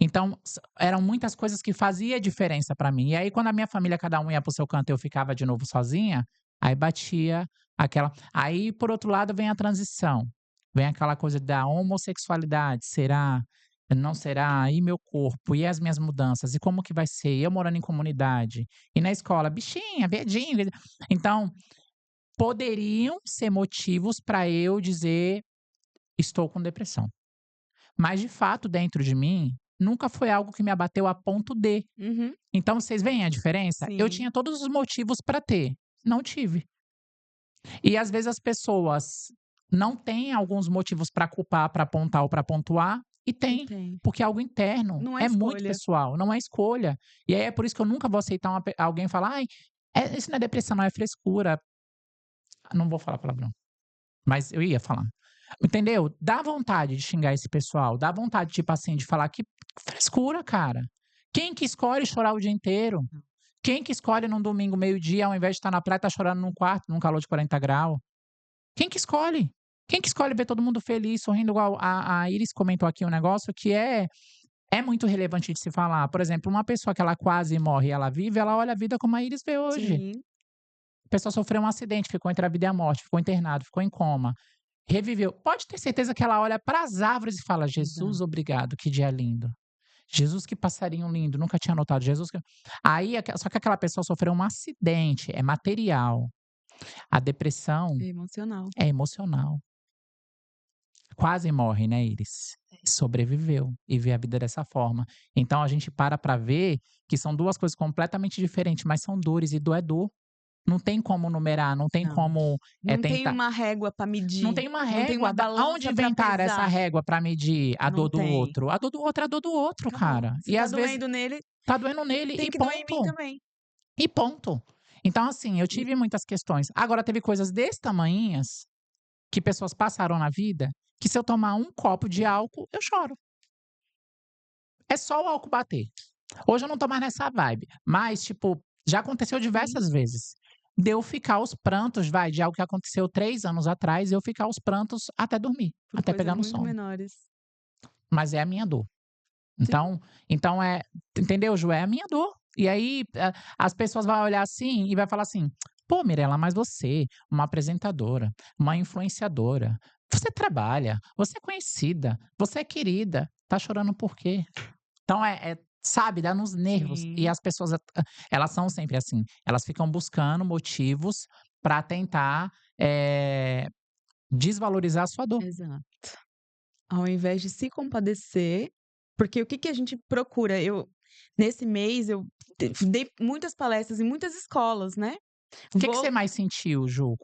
Speaker 1: Então, eram muitas coisas que fazia diferença pra mim. E aí, quando a minha família, cada um ia pro seu canto e eu ficava de novo sozinha, aí batia aquela. Aí, por outro lado, vem a transição. Vem aquela coisa da homossexualidade. Será? Não será? E meu corpo? E as minhas mudanças? E como que vai ser? E eu morando em comunidade? E na escola? Bichinha, viadinho. Então, poderiam ser motivos para eu dizer: estou com depressão. Mas, de fato, dentro de mim, nunca foi algo que me abateu a ponto de.
Speaker 2: Uhum,
Speaker 1: Então, vocês veem a diferença? Eu
Speaker 2: sim,
Speaker 1: tinha todos os motivos para ter, não tive. E às vezes as pessoas não têm alguns motivos para culpar, para apontar ou para pontuar, e
Speaker 2: e
Speaker 1: tem,
Speaker 2: tem.
Speaker 1: porque é algo interno,
Speaker 2: Não é
Speaker 1: é muito
Speaker 2: escolha.
Speaker 1: pessoal, não é escolha. E aí é por isso que eu nunca vou aceitar alguém falar, ai, isso não é depressão, não é frescura. Não vou falar palavrão, mas eu ia falar. Entendeu? Dá vontade de xingar esse pessoal, dá vontade, tipo assim, de falar que frescura, cara. Quem que escolhe chorar o dia inteiro? Quem que escolhe num domingo, meio-dia, ao invés de estar na praia, tá chorando num quarto, num calor de 40 graus? Quem que escolhe? Quem que escolhe ver todo mundo feliz, sorrindo igual a Iris comentou aqui um negócio que é muito relevante de se falar. Por exemplo, uma pessoa que ela quase morre e ela vive, ela olha a vida como a Iris vê hoje.
Speaker 2: Sim,
Speaker 1: A pessoa sofreu um acidente, ficou entre a vida e a morte, ficou internado, ficou em coma, reviveu. Pode ter certeza que ela olha para as árvores e fala: Jesus,
Speaker 2: exato.
Speaker 1: obrigado, que dia lindo. Jesus, que passarinho lindo, nunca tinha notado. Jesus, que... Aí, só que aquela pessoa sofreu um acidente, é material. A depressão
Speaker 2: É emocional.
Speaker 1: é emocional. Quase morre, né, Iris? Sobreviveu e vê a vida dessa forma. Então a gente para ver que são duas coisas completamente diferentes, mas são dores e dor é dor. Não tem como numerar, não tem
Speaker 2: Não.
Speaker 1: como
Speaker 2: Não tem
Speaker 1: tentar.
Speaker 2: uma régua para
Speaker 1: Não
Speaker 2: medir,
Speaker 1: tem uma
Speaker 2: não tem uma
Speaker 1: régua. Aonde
Speaker 2: balança para
Speaker 1: inventaram essa
Speaker 2: pesar.
Speaker 1: régua para medir a
Speaker 2: Não
Speaker 1: dor do
Speaker 2: tem.
Speaker 1: outro? A dor do outro é a dor do outro,
Speaker 2: Acabou.
Speaker 1: cara.
Speaker 2: Se
Speaker 1: E
Speaker 2: tá
Speaker 1: às vezes
Speaker 2: doendo nele,
Speaker 1: tá doendo nele
Speaker 2: tem
Speaker 1: e
Speaker 2: que doer em mim
Speaker 1: ponto.
Speaker 2: também.
Speaker 1: E ponto. Então, assim, eu
Speaker 2: E
Speaker 1: tive muitas questões. Agora, teve coisas desse tamanhinhas que pessoas passaram na vida que se eu tomar um copo de álcool, eu choro. É só o álcool bater. Hoje eu não tô mais nessa vibe. Mas, tipo, já aconteceu
Speaker 2: sim,
Speaker 1: diversas vezes. De eu ficar aos prantos, de algo que aconteceu 3 anos atrás, eu ficar aos prantos até dormir,
Speaker 2: por
Speaker 1: até
Speaker 2: coisas
Speaker 1: pegar no
Speaker 2: muito
Speaker 1: sono.
Speaker 2: menores.
Speaker 1: Mas é a minha dor.
Speaker 2: Sim,
Speaker 1: Então entendeu, Ju? É a minha dor. E aí as pessoas vão olhar assim e vai falar assim: pô, Mirella, mas você, uma apresentadora, uma influenciadora, você trabalha, você é conhecida, você é querida, tá chorando por quê? Então sabe, dá nos nervos. E
Speaker 2: Sim,
Speaker 1: as pessoas, elas são sempre assim, elas ficam buscando motivos pra tentar, eh, desvalorizar a sua dor.
Speaker 2: exato. Ao invés de se compadecer, porque o que que a gente procura? Nesse mês, eu dei muitas palestras em muitas escolas, né.
Speaker 1: O que que você
Speaker 2: Vou
Speaker 1: mais sentiu, Ju?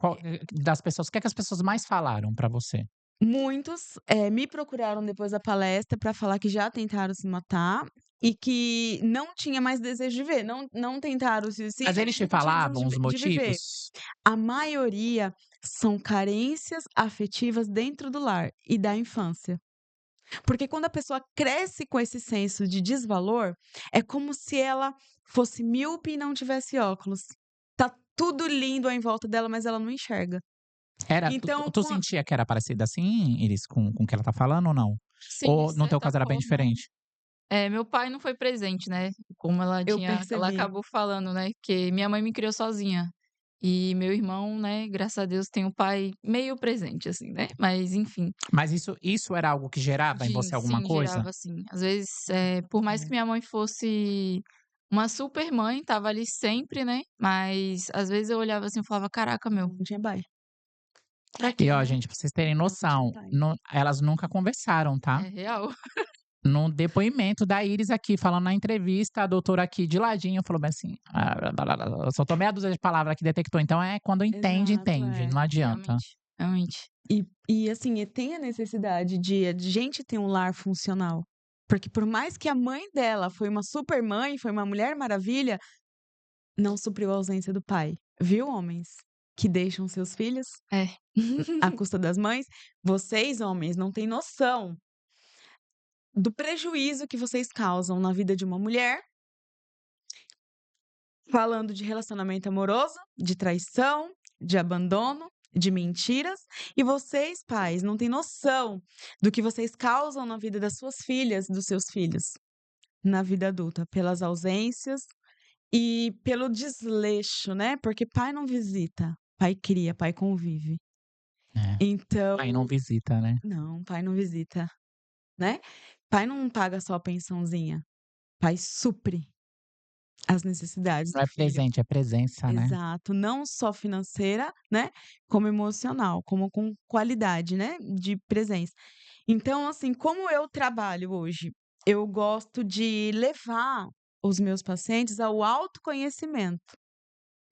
Speaker 1: Das pessoas, o que é que as pessoas mais falaram pra você?
Speaker 2: Muitos, me procuraram depois da palestra para falar que já tentaram se matar e que não tinha mais desejo de viver, não tentaram o
Speaker 1: Mas
Speaker 2: suicídio,
Speaker 1: eles
Speaker 2: nem
Speaker 1: te
Speaker 2: tentativas
Speaker 1: falavam os
Speaker 2: de viver.
Speaker 1: motivos?
Speaker 2: A maioria são carências afetivas dentro do lar e da infância. Porque quando a pessoa cresce com esse senso de desvalor, é como se ela fosse míope e não tivesse óculos. Tá tudo lindo em volta dela, mas ela não enxerga.
Speaker 1: Era tu
Speaker 2: Então,
Speaker 1: tu sentia que era parecido assim, Iris, com o que ela tá falando ou não?
Speaker 3: Sim, de
Speaker 1: Ou no teu
Speaker 3: certa
Speaker 1: caso era bem
Speaker 3: forma.
Speaker 1: diferente?
Speaker 3: Meu pai não foi presente, né, como
Speaker 2: eu
Speaker 3: ela
Speaker 2: percebi.
Speaker 3: acabou falando, né, que minha mãe me criou sozinha. E meu irmão, né, graças a Deus tem um pai meio presente, assim, né, mas enfim.
Speaker 1: Mas isso era algo que gerava em
Speaker 3: Sim,
Speaker 1: você alguma
Speaker 3: sim,
Speaker 1: coisa?
Speaker 3: gerava assim. Às vezes, por mais que
Speaker 2: É,
Speaker 3: minha mãe fosse uma super mãe, estava ali sempre, né, mas às vezes eu olhava assim e falava: "Caraca, meu,
Speaker 2: não tinha pai.
Speaker 3: pra
Speaker 1: E
Speaker 3: quê,
Speaker 1: ó,
Speaker 3: né?"
Speaker 1: gente, pra vocês terem
Speaker 2: Não tinha
Speaker 1: noção,
Speaker 2: pai.
Speaker 1: elas nunca conversaram, tá?
Speaker 3: É real.
Speaker 1: No depoimento da Iris aqui, falando na entrevista, a doutora aqui de ladinho falou bem assim: "Eu só meia dúzia de palavras que detectou, então é quando entende,
Speaker 2: Exato,
Speaker 1: entende,
Speaker 2: é.
Speaker 1: não adianta".
Speaker 3: Realmente, realmente.
Speaker 2: E assim, tem a necessidade de gente ter um lar funcional. Porque por mais que a mãe dela foi uma super mãe, foi uma mulher maravilha, não supriu a ausência do pai. Viu, homens que deixam seus filhos
Speaker 3: É.
Speaker 2: à custa das mães? Vocês, homens, não têm noção do prejuízo que vocês causam na vida de uma mulher, falando de relacionamento amoroso, de traição, de abandono, de mentiras, e vocês, pais, não têm noção do que vocês causam na vida das suas filhas, dos seus filhos, na vida adulta, pelas ausências e pelo desleixo, né, porque pai não visita, pai cria, pai convive.
Speaker 1: É, aí não
Speaker 2: Então
Speaker 1: visita, né.
Speaker 2: não, pai não visita, né. Pai não paga só a pensãozinha, pai supre as necessidades
Speaker 1: Não
Speaker 2: do
Speaker 1: é
Speaker 2: filho.
Speaker 1: presente, é presença, né.
Speaker 2: Exato, não só financeira, né, como emocional, como com qualidade, né, de presença. Então, assim, como eu trabalho hoje, eu gosto de levar os meus pacientes ao autoconhecimento.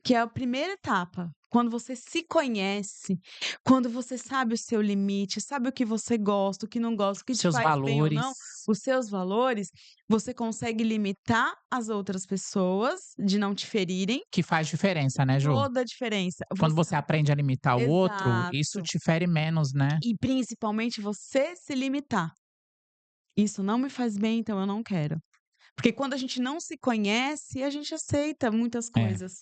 Speaker 2: Que é a primeira etapa, quando você se conhece, quando você sabe o seu limite, sabe o que você gosta, o que não gosta, o que te
Speaker 1: Seus
Speaker 2: faz bem ou não,
Speaker 1: valores,
Speaker 2: os seus valores, você consegue limitar as outras pessoas de não te ferirem,
Speaker 1: que faz diferença, né, Ju.
Speaker 2: toda a diferença.
Speaker 1: Quando
Speaker 2: Você
Speaker 1: você aprende a limitar o outro, isso
Speaker 2: exato.
Speaker 1: te fere menos, né.
Speaker 2: E principalmente você se limitar. "Isso não me faz bem, então eu não quero". Porque quando a gente não se conhece, a gente aceita muitas
Speaker 1: É,
Speaker 2: coisas.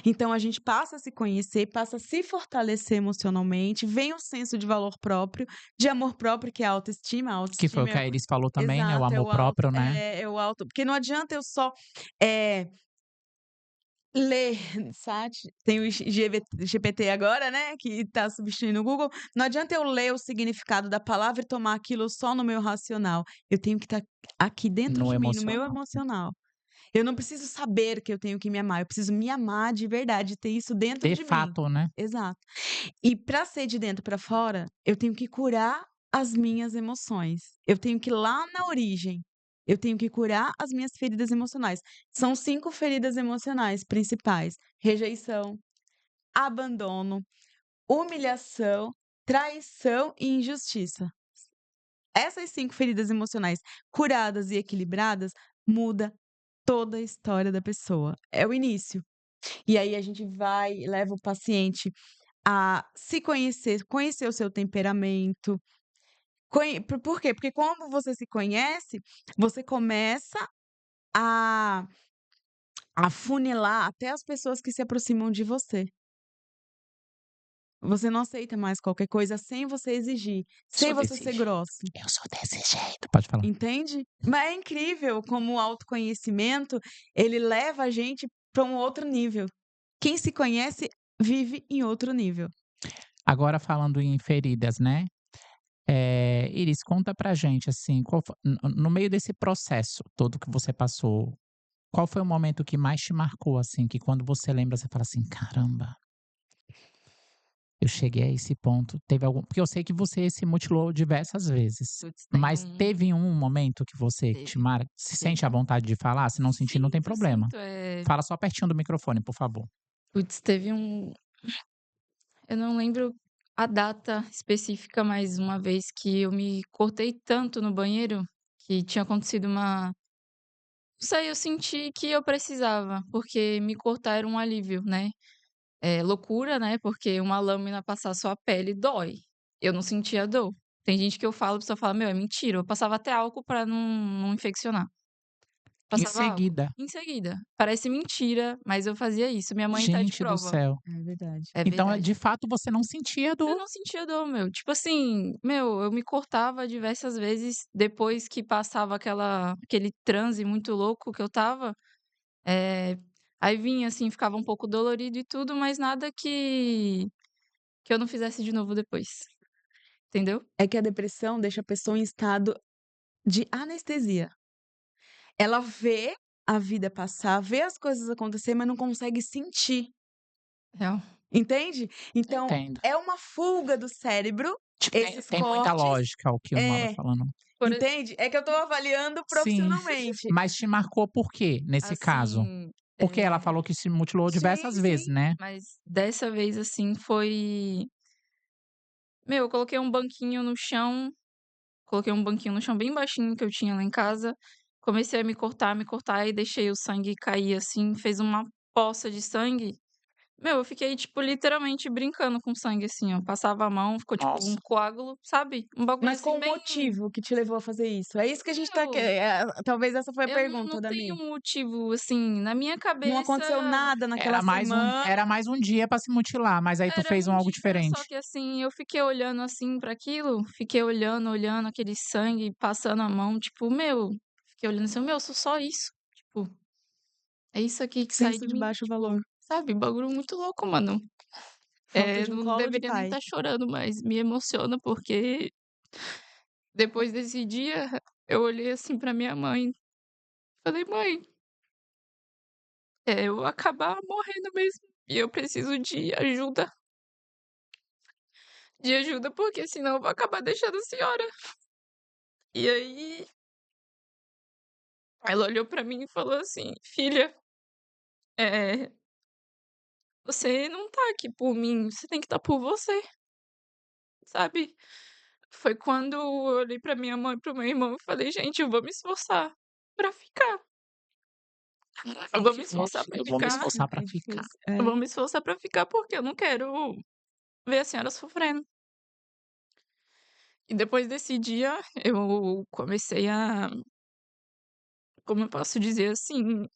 Speaker 2: Então a gente passa a se conhecer, passa a se fortalecer emocionalmente, vem o senso de valor próprio, de amor próprio, que é a autoestima. A
Speaker 1: que foi o
Speaker 2: autoestima
Speaker 1: que a Iris falou também, né, o
Speaker 2: exato,
Speaker 1: amor próprio, né.
Speaker 2: é o auto porque não adianta eu só, eh, ler, tem o GPT agora, né, que está substituindo o Google, não adianta eu ler o significado da palavra e tomar aquilo só no meu racional, eu tenho que estar aqui dentro
Speaker 1: No
Speaker 2: de mim, no meu
Speaker 1: emocional.
Speaker 2: emocional. Eu não preciso saber que eu tenho que me amar, eu preciso me amar de verdade, ter isso dentro
Speaker 1: De
Speaker 2: de mim.
Speaker 1: fato, né.
Speaker 2: Exato. E para ser de dentro para fora, eu tenho que curar as minhas emoções. Eu tenho que ir lá na origem. Eu tenho que curar as minhas feridas emocionais. São 5 feridas emocionais principais: rejeição, abandono, humilhação, traição e injustiça. Essas 5 feridas emocionais curadas e equilibradas muda toda a história da pessoa. É o início. E aí a gente vai leva o paciente a se conhecer, conhecer o seu temperamento. Por quê? Porque quando você se conhece, você começa a funilar até as pessoas que se aproximam de você. Você não aceita mais qualquer coisa sem você exigir, sem
Speaker 1: Sou
Speaker 2: você
Speaker 1: desse
Speaker 2: ser
Speaker 1: jeito,
Speaker 2: grosso,
Speaker 1: eu sou desse jeito. Pode falar.
Speaker 2: entende? Mas é incrível como o autoconhecimento, ele leva a gente para um outro nível. Quem se conhece vive em outro nível.
Speaker 1: Agora falando em feridas, né. Iris, conta pra gente, assim, qual fo no meio desse processo todo que você passou, qual foi o momento que mais te marcou, assim, que quando você lembra você fala assim: "Caramba, eu cheguei a esse ponto". Teve algum porque eu sei que você se mutilou diversas vezes,
Speaker 3: Putz, tem
Speaker 1: mas teve um momento que você te
Speaker 3: teve,
Speaker 1: mar se
Speaker 3: teve.
Speaker 1: sente à vontade de falar? Se não sentir, não tem
Speaker 3: Sinto,
Speaker 1: problema.
Speaker 3: sinto,
Speaker 1: Fala só pertinho do microfone, por favor.
Speaker 3: putz, teve eu não lembro a data específica, mas uma vez que eu me cortei tanto no banheiro, que tinha acontecido uma não sei, eu senti que eu precisava, porque me cortar era um alívio, né. É loucura, né, porque uma lâmina passar sua pele dói. Eu não sentia dor. Tem gente que eu falo, a pessoa fala: "Meu, é mentira". Eu passava até álcool pra não infeccionar.
Speaker 1: Em
Speaker 3: Passava álcool.
Speaker 1: seguida,
Speaker 3: Em seguida. Parece mentira, mas eu fazia isso. Minha mãe tá de
Speaker 1: gente do
Speaker 3: prova.
Speaker 1: céu.
Speaker 2: É verdade.
Speaker 3: É
Speaker 1: Então,
Speaker 3: verdade.
Speaker 1: de fato, você não sentia
Speaker 3: Eu
Speaker 1: dor.
Speaker 3: não sentia dor, meu. Tipo assim, meu, eu me cortava diversas vezes depois que passava aquele transe muito louco que eu estava, eh, aí vinha, assim, ficava um pouco dolorido e tudo, mas nada que eu não fizesse de novo depois, entendeu?
Speaker 2: É que a depressão deixa a pessoa em estado de anestesia. Ela vê a vida passar, vê as coisas acontecer, mas não consegue sentir,
Speaker 3: Real.
Speaker 2: entende? Então,
Speaker 1: Entendo.
Speaker 2: é uma fuga do cérebro,
Speaker 1: Tipo, tem
Speaker 2: esses
Speaker 1: tem muita
Speaker 2: cortes
Speaker 1: lógica o que o Mala
Speaker 2: é,
Speaker 1: falando.
Speaker 3: Por e
Speaker 2: entende? É que eu tô avaliando
Speaker 1: Sim,
Speaker 2: profissionalmente.
Speaker 1: mas te marcou por quê, nesse caso?
Speaker 3: assim,
Speaker 1: Porque ela falou que se mutilou
Speaker 2: Sim,
Speaker 1: diversas vezes,
Speaker 2: sim.
Speaker 1: né?
Speaker 3: mas dessa vez, assim, foi meu, eu coloquei um banquinho no chão. Coloquei um banquinho no chão bem baixinho que eu tinha lá em casa, comecei a me cortar e deixei o sangue cair, assim, fez uma poça de sangue. Meu, eu fiquei, tipo, literalmente brincando com sangue, assim, ó, passava a mão, ficou tipo um
Speaker 1: Nossa.
Speaker 3: coágulo, sabe, um bagulho
Speaker 2: Mas
Speaker 3: assim
Speaker 2: qual o
Speaker 3: bem
Speaker 2: motivo que te levou a fazer isso? É isso que a gente tá que
Speaker 3: meu,
Speaker 2: talvez essa foi a
Speaker 3: eu não
Speaker 2: pergunta da
Speaker 3: tenho
Speaker 2: Mi.
Speaker 3: um motivo, assim, na minha
Speaker 2: Não
Speaker 3: cabeça
Speaker 2: aconteceu nada naquela semana.
Speaker 1: Era mais um dia pra se mutilar, mas aí tu
Speaker 3: era
Speaker 1: fez
Speaker 3: um
Speaker 1: um algo
Speaker 3: dia, só
Speaker 1: diferente.
Speaker 3: que, assim, eu fiquei olhando, assim, para aquilo, fiquei olhando, olhando aquele sangue, passando a mão, tipo, meu, fiquei olhando assim: "Meu, sou só isso". Tipo, é isso aqui que sai
Speaker 2: Senso
Speaker 3: de
Speaker 2: de
Speaker 3: mim,
Speaker 2: baixo
Speaker 3: tipo,
Speaker 2: valor.
Speaker 3: sabe, bagulho muito louco, mano.
Speaker 2: Falta de um
Speaker 3: Não
Speaker 2: colo de
Speaker 3: deveria nem
Speaker 2: pai.
Speaker 3: estar chorando, mas me emociona, porque depois desse dia, eu olhei assim pra minha mãe, falei: "Mãe, eu vou acabar morrendo mesmo, e eu preciso de ajuda, porque senão eu vou acabar deixando a senhora". E aí, ela olhou pra mim e falou assim: "Filha, eh, você não tá aqui por mim, você tem que estar por você", sabe. Foi quando eu olhei pra minha mãe e para o meu irmão e falei: "Gente, eu vou me esforçar pra ficar. Eu vou me esforçar pra
Speaker 1: Eu vou me
Speaker 3: ficar.
Speaker 1: esforçar pra
Speaker 2: É
Speaker 1: ficar.
Speaker 2: difícil.
Speaker 3: Eu
Speaker 2: É.
Speaker 3: vou me esforçar pra ficar, porque eu não quero ver a senhora sofrendo". E depois desse dia, eu comecei a, como eu posso dizer assim,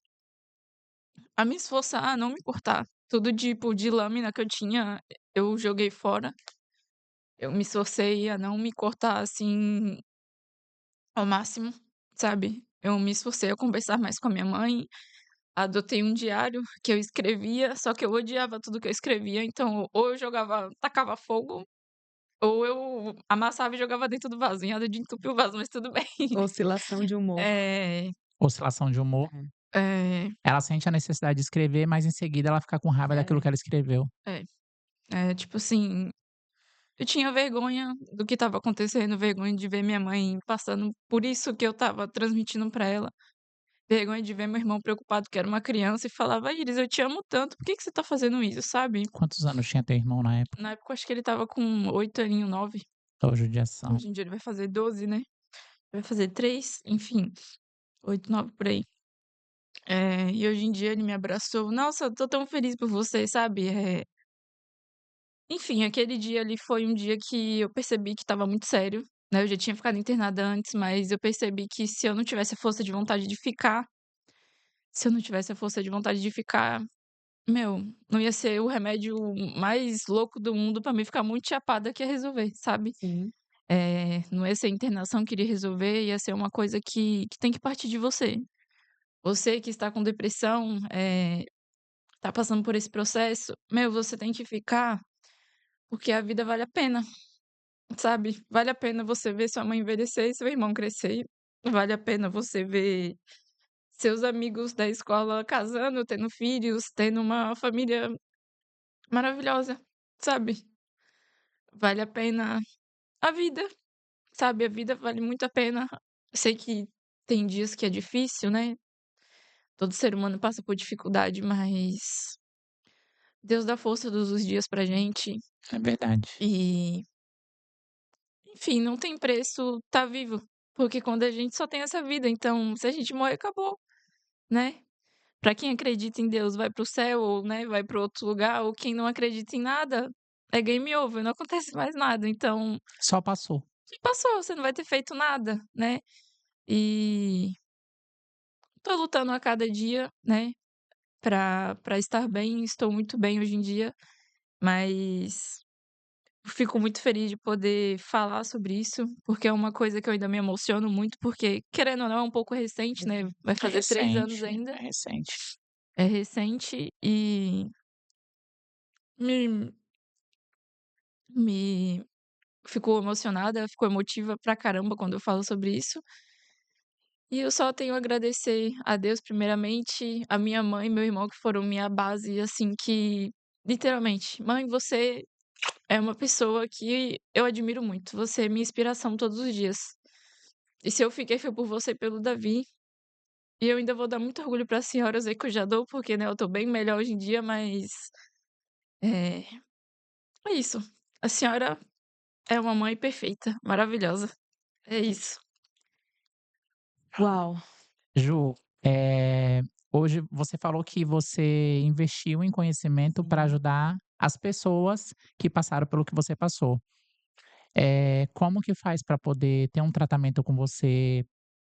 Speaker 3: a me esforçar a não me cortar. Tudo tipo de lâmina que eu tinha, eu joguei fora. Eu me esforcei a não me cortar, assim, ao máximo, sabe. Eu me esforcei a conversar mais com a minha mãe, adotei um diário que eu escrevia, só que eu odiava tudo que eu escrevia, então ou eu jogava tacava fogo, ou eu amassava e jogava dentro do vaso, em nada de entupir o vaso, mas tudo bem.
Speaker 2: Oscilação de humor.
Speaker 3: Eh,
Speaker 1: Oscilação de humor.
Speaker 2: É.
Speaker 3: eh,
Speaker 1: Ela sente a necessidade de escrever, mas em seguida ela fica com raiva daquilo
Speaker 2: É.
Speaker 1: que ela escreveu.
Speaker 3: é, tipo assim, eu tinha vergonha do que estava acontecendo, vergonha de ver minha mãe passando por isso que eu estava transmitindo pra ela, vergonha de ver meu irmão preocupado que era uma criança e falava: "Iris, eu te amo tanto, por que que você tá fazendo isso?", sabe.
Speaker 1: Quantos anos tinha teu irmão na época?
Speaker 3: Na época eu acho que ele estava com 8 aninho, 9.
Speaker 1: Ô judiação.
Speaker 3: Hoje em dia ele vai fazer 12, né, vai fazer 3, enfim, 8, 9 por aí. E hoje em dia ele me abraçou: "Nossa, eu tô tão feliz por você", sabe. Enfim, aquele dia ali foi um dia que eu percebi que estava muito sério, né, eu já tinha ficado internada antes, mas eu percebi que se eu não tivesse a força de vontade de ficar, se eu não tivesse a força de vontade de ficar, meu, não ia ser o remédio mais louco do mundo pra mim ficar muito chapada que ia resolver, sabe.
Speaker 2: Sim.
Speaker 3: Não ia ser a internação que iria resolver, ia ser uma coisa que tem que partir de você. Você que está com depressão, tá passando por esse processo, meu, você tem que ficar, porque a vida vale a pena. sabe? Vale a pena você ver sua mãe envelhecer e seu irmão crescer. Vale a pena você ver seus amigos da escola casando, tendo filhos, tendo uma família maravilhosa, sabe? Vale a pena a vida, sabe? A vida vale muito a pena. Eu sei que tem dias que é difícil, né? Todo ser humano passa por dificuldade, mas Deus dá força todos os dias pra gente.
Speaker 1: É verdade.
Speaker 3: E, enfim, não tem preço tá vivo. Porque quando a gente só tem essa vida, então se a gente morrer, acabou, né? Pra quem acredita em Deus, vai pro céu, ou, né, vai para outro lugar, ou quem não acredita em nada, é game over, não acontece mais nada. Então,
Speaker 1: Só passou.
Speaker 3: passou, você não vai ter feito nada, né? E tô lutando a cada dia, né, pra estar bem, estou muito bem hoje em dia, mas fico muito feliz de poder falar sobre isso, porque é uma coisa que eu ainda me emociono muito, porque, querendo ou não, é um pouco recente, né? Vai
Speaker 1: É
Speaker 3: fazer 3 anos
Speaker 1: recente,
Speaker 3: ainda.
Speaker 1: é recente.
Speaker 3: É recente e me me fico emocionada, fico emotiva pra caramba quando eu falo sobre isso. E eu só tenho a agradecer a Deus primeiramente, a minha mãe e meu irmão que foram minha base, assim, que literalmente: "Mãe, você é uma pessoa que eu admiro muito, você é minha inspiração todos os dias. E se eu fiquei foi por você e pelo Davi, e eu ainda vou dar muito orgulho pra senhora, eu sei que eu já dou, porque, né, eu tô bem melhor hoje em dia, mas, eh, é isso. A senhora é uma mãe perfeita, maravilhosa. É isso."
Speaker 2: Uau!
Speaker 1: Ju, hoje você falou que você investiu em conhecimento para
Speaker 2: Sim.
Speaker 1: ajudar as pessoas que passaram pelo que você passou. Como que faz para poder ter um tratamento com você,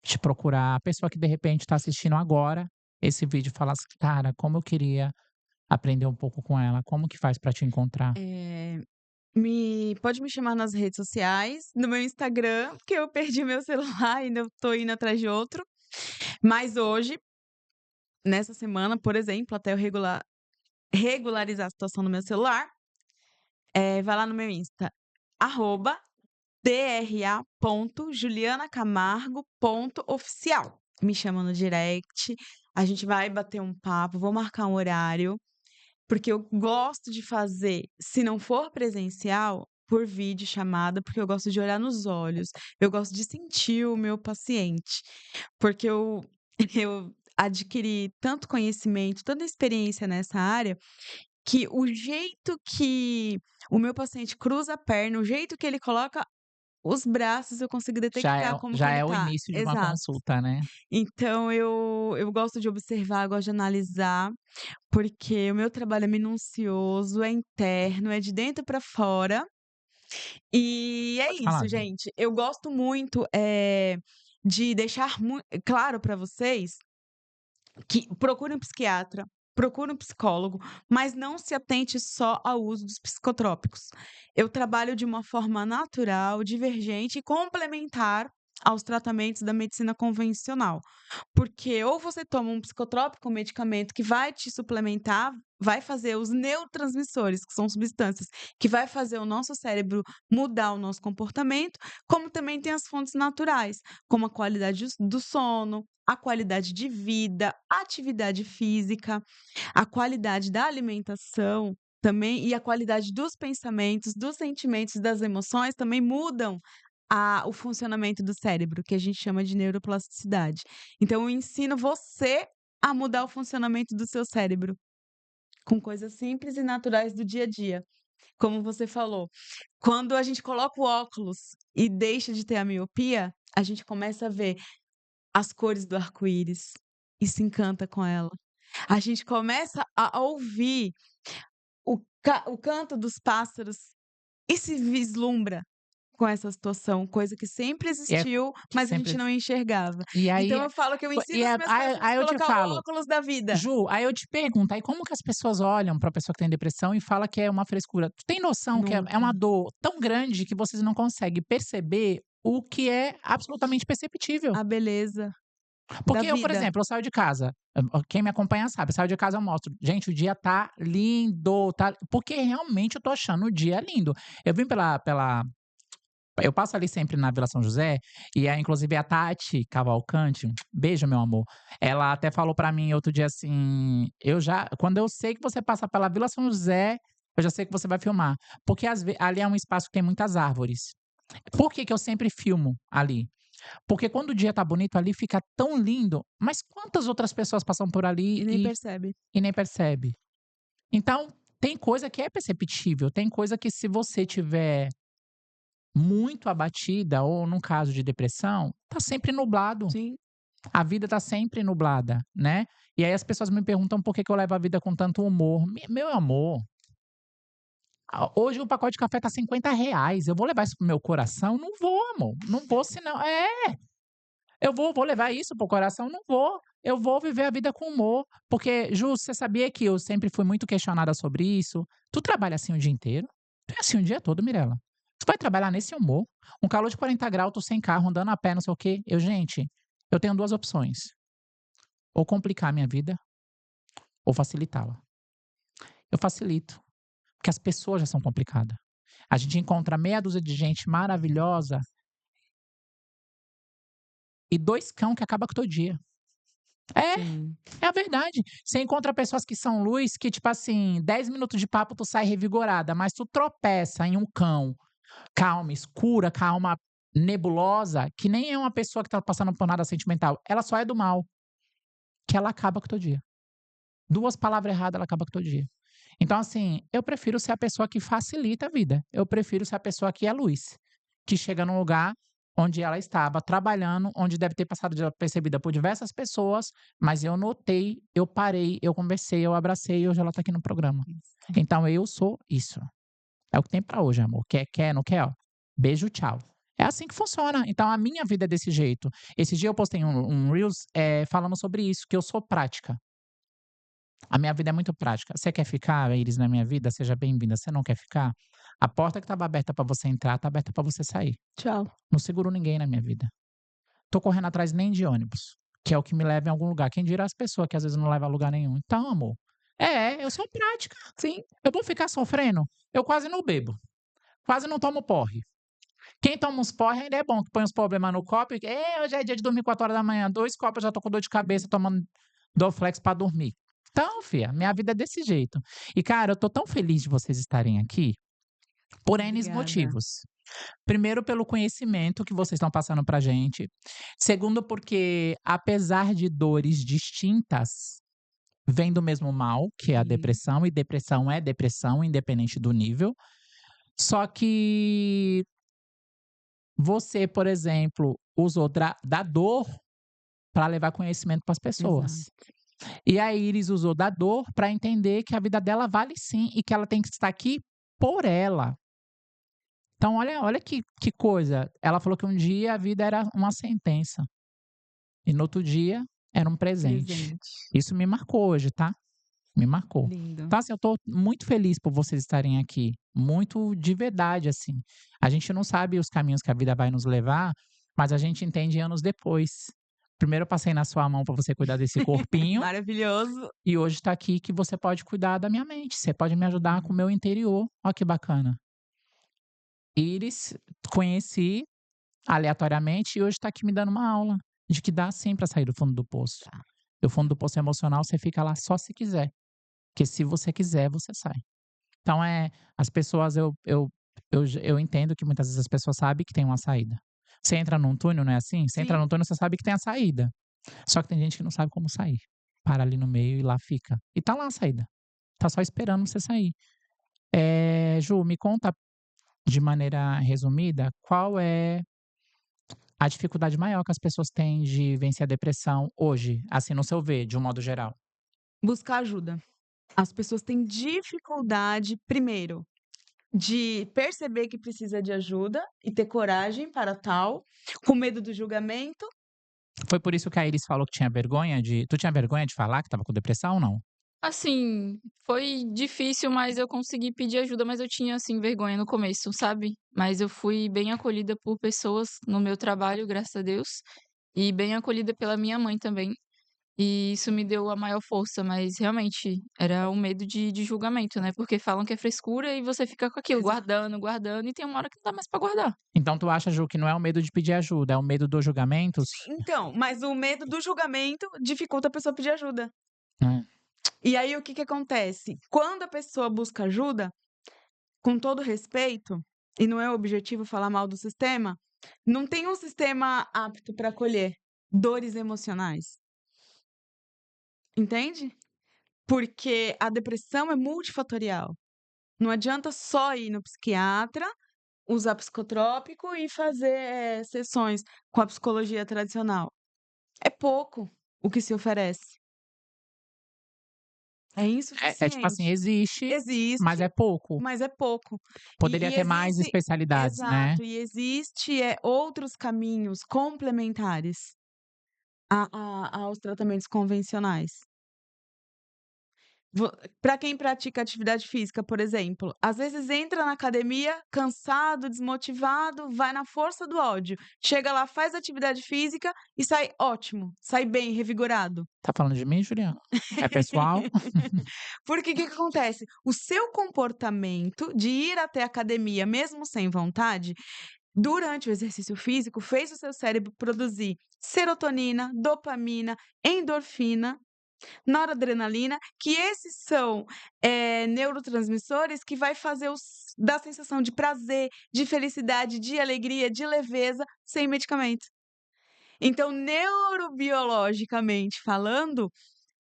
Speaker 1: te procurar? A pessoa que de repente está assistindo agora esse vídeo e fala assim: "Cara, como eu queria aprender um pouco com ela", como que faz para te encontrar?
Speaker 2: Pode me chamar nas redes sociais, no meu Instagram, porque eu perdi meu celular, ainda eu tô indo atrás de outro. Mas hoje, nessa semana, por exemplo, até eu regularizar a situação no meu celular, vai lá no meu Insta, arroba dra.julianacamargo.oficial. Me chama no direct, a gente vai bater um papo, vou marcar um horário, porque eu gosto de fazer, se não for presencial, por videochamada, porque eu gosto de olhar nos olhos, eu gosto de sentir o meu paciente, porque eu eu adquiri tanto conhecimento, tanta experiência nessa área, que o jeito que o meu paciente cruza a perna, o jeito que ele coloca os braços, eu consigo detectar como que
Speaker 1: Já
Speaker 2: ele
Speaker 1: é o
Speaker 2: tá.
Speaker 1: início de uma
Speaker 2: Exato.
Speaker 1: consulta, né.
Speaker 2: Então eu gosto de observar, gosto de analisar, porque o meu trabalho é minucioso, é interno, é de dentro para fora. E é
Speaker 1: Pode falar,
Speaker 2: isso,
Speaker 1: Ju.
Speaker 2: gente. Eu gosto muito, de deixar claro para vocês que procure um psiquiatra, procure um psicólogo, mas não se atente só ao uso dos psicotrópicos. Eu trabalho de uma forma natural, divergente e complementar aos tratamentos da medicina convencional. Porque ou você toma um psicotrópico, um medicamento que vai te suplementar, vai fazer os neurotransmissores, que são substâncias que vai fazer o nosso cérebro mudar o nosso comportamento, como também tem as fontes naturais, como a qualidade do sono, a qualidade de vida, a atividade física, a qualidade da alimentação também e a qualidade dos pensamentos, dos sentimentos, das emoções também mudam o funcionamento do cérebro, que a gente chama de neuroplasticidade. Então eu ensino você a mudar o funcionamento do seu cérebro, com coisas simples e naturais do dia a dia. Como você falou, quando a gente coloca o óculos e deixa de ter a miopia, a gente começa a ver as cores do arco-íris e se encanta com ela. A gente começa a ouvir o canto dos pássaros e se vislumbra com essa situação, coisa que sempre
Speaker 1: E é
Speaker 2: existiu,
Speaker 1: que
Speaker 2: mas a
Speaker 1: sempre
Speaker 2: gente não enxergava.
Speaker 1: e
Speaker 2: Então
Speaker 1: aí
Speaker 2: eu falo que eu
Speaker 1: e
Speaker 2: ensino os meus pacientes
Speaker 1: aí
Speaker 2: a
Speaker 1: eu te
Speaker 2: colocar o
Speaker 1: falo,
Speaker 2: óculos da vida.
Speaker 1: Ju, aí eu te pergunto, aí como que as pessoas olham pra pessoa que tem depressão e fala que é uma frescura? Tu tem noção que é
Speaker 2: Nunca.
Speaker 1: uma dor tão grande que vocês não conseguem perceber o que é absolutamente perceptível?
Speaker 2: A beleza da
Speaker 1: Porque eu, por
Speaker 2: vida.
Speaker 1: exemplo, eu saio de casa, quem me acompanha sabe, eu saio de casa eu mostro: "Gente, o dia tá lindo, tá", porque realmente eu tô achando o dia lindo. Eu vim Eu passo ali sempre na Vila São José, e aí, inclusive, a Tati Cavalcante, beijo, meu amor. Ela até falou pra mim outro dia assim: quando eu sei que você passa pela Vila São José, eu já sei que você vai filmar. Porque ali é um espaço que tem muitas árvores. Por que que eu sempre filmo ali? Porque quando o dia tá bonito, ali fica tão lindo, mas quantas outras pessoas passam por ali
Speaker 2: E nem percebe.
Speaker 1: e nem percebe? Então, tem coisa que é perceptível, tem coisa que se você tiver muito abatida ou num caso de depressão, tá sempre nublado.
Speaker 2: Sim.
Speaker 1: A vida tá sempre nublada, né. E aí as pessoas me perguntam por que que eu levo a vida com tanto humor. Meu amor, hoje o pacote de café tá R$ 50, eu vou levar isso para o meu coração? Não vou, amor, não vou senão eu vou levar isso para o coração? Não vou. Eu vou viver a vida com humor, porque Ju, você sabia que eu sempre fui muito questionada sobre isso? Tu trabalha assim o dia inteiro? Tu é assim o dia todo, Mirela? Tu vai trabalhar nesse humor? Um calor de 40 graus, tu sem carro, andando a pé, não sei o quê. Gente, eu tenho 2 opções: ou complicar a minha vida, ou facilitá-la. Eu facilito, porque as pessoas já são complicadas. A gente encontra meia dúzia de gente maravilhosa e 2 cão que acaba com o teu dia. É,
Speaker 2: Sim.
Speaker 1: é a verdade. Você encontra pessoas que são luz, que tipo assim, 10 minutos de papo tu sai revigorada, mas tu tropeça em um cão, calma, escura, calma, nebulosa, que nem é uma pessoa que tá passando por nada sentimental, ela só é do mal, que ela acaba com o teu dia. 2 palavras erradas, ela acaba com o teu dia. Então assim, eu prefiro ser a pessoa que facilita a vida, eu prefiro ser a pessoa que é luz, que chega num lugar onde ela estava trabalhando, onde deve ter passado desapercebida por diversas pessoas, mas eu notei, eu parei, eu conversei, eu abracei e hoje ela tá aqui no programa. Então eu sou isso. É o que tem pra hoje, amor. Quer, não quer, ó, beijo, tchau. É assim que funciona. Então a minha vida é desse jeito. Esse dia eu postei um reels, falando sobre isso, que eu sou prática. A minha vida é muito prática. Você quer ficar, Iris, na minha vida? Seja bem-vinda. Você não quer ficar? A porta que estava aberta pra você entrar, tá aberta pra você sair.
Speaker 2: Tchau.
Speaker 1: Não seguro ninguém na minha vida. Tô correndo atrás nem de ônibus, que é o que me leva em algum lugar. Quem dirá as pessoas que às vezes não leva a lugar nenhum. Então, amor, eu sou prática.
Speaker 2: Sim.
Speaker 1: Eu vou ficar sofrendo? Eu quase não bebo. Quase não tomo porre. Quem toma uns porre ainda é bom, que põe os problemas no copo e hoje é dia de dormir 4 horas da manhã. 2 copos eu já tô com dor de cabeça tomando Dorflex pra dormir. Então, fia, minha vida é desse jeito. E, cara, eu tô tão feliz de vocês estarem aqui por N
Speaker 2: Obrigada.
Speaker 1: motivos. Primeiro, pelo conhecimento que vocês estão passando pra gente. Segundo, porque apesar de dores distintas, vem do mesmo mal, que é a
Speaker 2: Sim.
Speaker 1: depressão, e depressão é depressão, independente do nível. Só que você, por exemplo, usou da dor pra levar conhecimento pras pessoas.
Speaker 2: Exato.
Speaker 1: E a Iris usou da dor pra entender que a vida dela vale sim e que ela tem que estar aqui por ela. Então olha que coisa, ela falou que um dia a vida era uma sentença, e no outro dia era um presente.
Speaker 2: Presente.
Speaker 1: Isso me marcou hoje, tá, me marcou.
Speaker 2: Lindo.
Speaker 1: Então assim, eu tô muito feliz por vocês estarem aqui, muito de verdade, assim. A gente não sabe os caminhos que a vida vai nos levar, mas a gente entende anos depois. Primeiro eu passei na sua mão pra você cuidar desse corpinho,
Speaker 2: Maravilhoso.
Speaker 1: e hoje tá aqui que você pode cuidar da minha mente, você pode me ajudar com o meu interior. Ó que bacana. Iris, conheci aleatoriamente e hoje tá aqui me dando uma aula de que dá sim pra sair do fundo do poço. E o fundo do poço emocional você fica lá só se quiser, porque se você quiser, você sai. Então as pessoas eu entendo que muitas vezes as pessoas sabem que tem uma saída. Você entra num túnel, não é assim? Você entra
Speaker 2: Sim.
Speaker 1: num túnel, você sabe que tem a saída. Só que tem gente que não sabe como sair. Para ali no meio e lá fica. E tá lá a saída. Tá só esperando você sair. Ju, me conta de maneira resumida, qual é a dificuldade maior que as pessoas têm de vencer a depressão hoje, assim, no seu ver, de um modo geral?
Speaker 2: Buscar ajuda. As pessoas têm dificuldade, primeiro, de perceber que precisa de ajuda e ter coragem para tal, com medo do julgamento.
Speaker 1: Foi por isso que a Iris falou que tinha vergonha de. Tu tinha vergonha de falar que estava com depressão ou não?
Speaker 3: Assim, foi difícil, mas eu consegui pedir ajuda, mas eu tinha, assim, vergonha no começo, sabe. Mas eu fui bem acolhida por pessoas no meu trabalho, graças a Deus, e bem acolhida pela minha mãe também. E isso me deu a maior força, mas realmente era o medo de julgamento, né, porque falam que é frescura e você fica com aquilo,
Speaker 2: Exa
Speaker 3: guardando, guardando, e tem uma hora que não dá mais pra guardar.
Speaker 1: Então tu acha, Ju, que não é o medo de pedir ajuda, é o medo dos julgamentos?
Speaker 2: então, mas o medo do julgamento dificulta a pessoa pedir ajuda.
Speaker 1: Hum,
Speaker 2: E aí o que que acontece? Quando a pessoa busca ajuda, com todo respeito, e não é o objetivo falar mal do sistema, não tem um sistema apto para acolher dores emocionais, entende? Porque a depressão é multifatorial. Não adianta só ir no psiquiatra, usar psicotrópico e fazer, sessões com a psicologia tradicional. É pouco o que se oferece, é
Speaker 1: é tipo assim,
Speaker 2: insuficiente.
Speaker 1: existe, mas
Speaker 2: Existe,
Speaker 1: é pouco.
Speaker 2: mas é pouco.
Speaker 1: Poderia
Speaker 2: E
Speaker 1: ter mais
Speaker 2: existe
Speaker 1: especialidades, né?
Speaker 2: exato, e existe, outros caminhos complementares aos tratamentos convencionais. Para quem pratica atividade física, por exemplo, às vezes entra na academia cansado, desmotivado, vai na força do ódio, chega lá, faz atividade física e sai ótimo, sai bem, revigorado.
Speaker 1: Tá falando de mim, Juliana? É pessoal?
Speaker 2: Porque o que que acontece? O seu comportamento de ir até a academia mesmo sem vontade, durante o exercício físico, fez o seu cérebro produzir serotonina, dopamina, endorfina, noradrenalina, que esses são, neurotransmissores que vai fazer dar sensação de prazer, de felicidade, de alegria, de leveza, sem medicamento. Então, neurobiologicamente falando,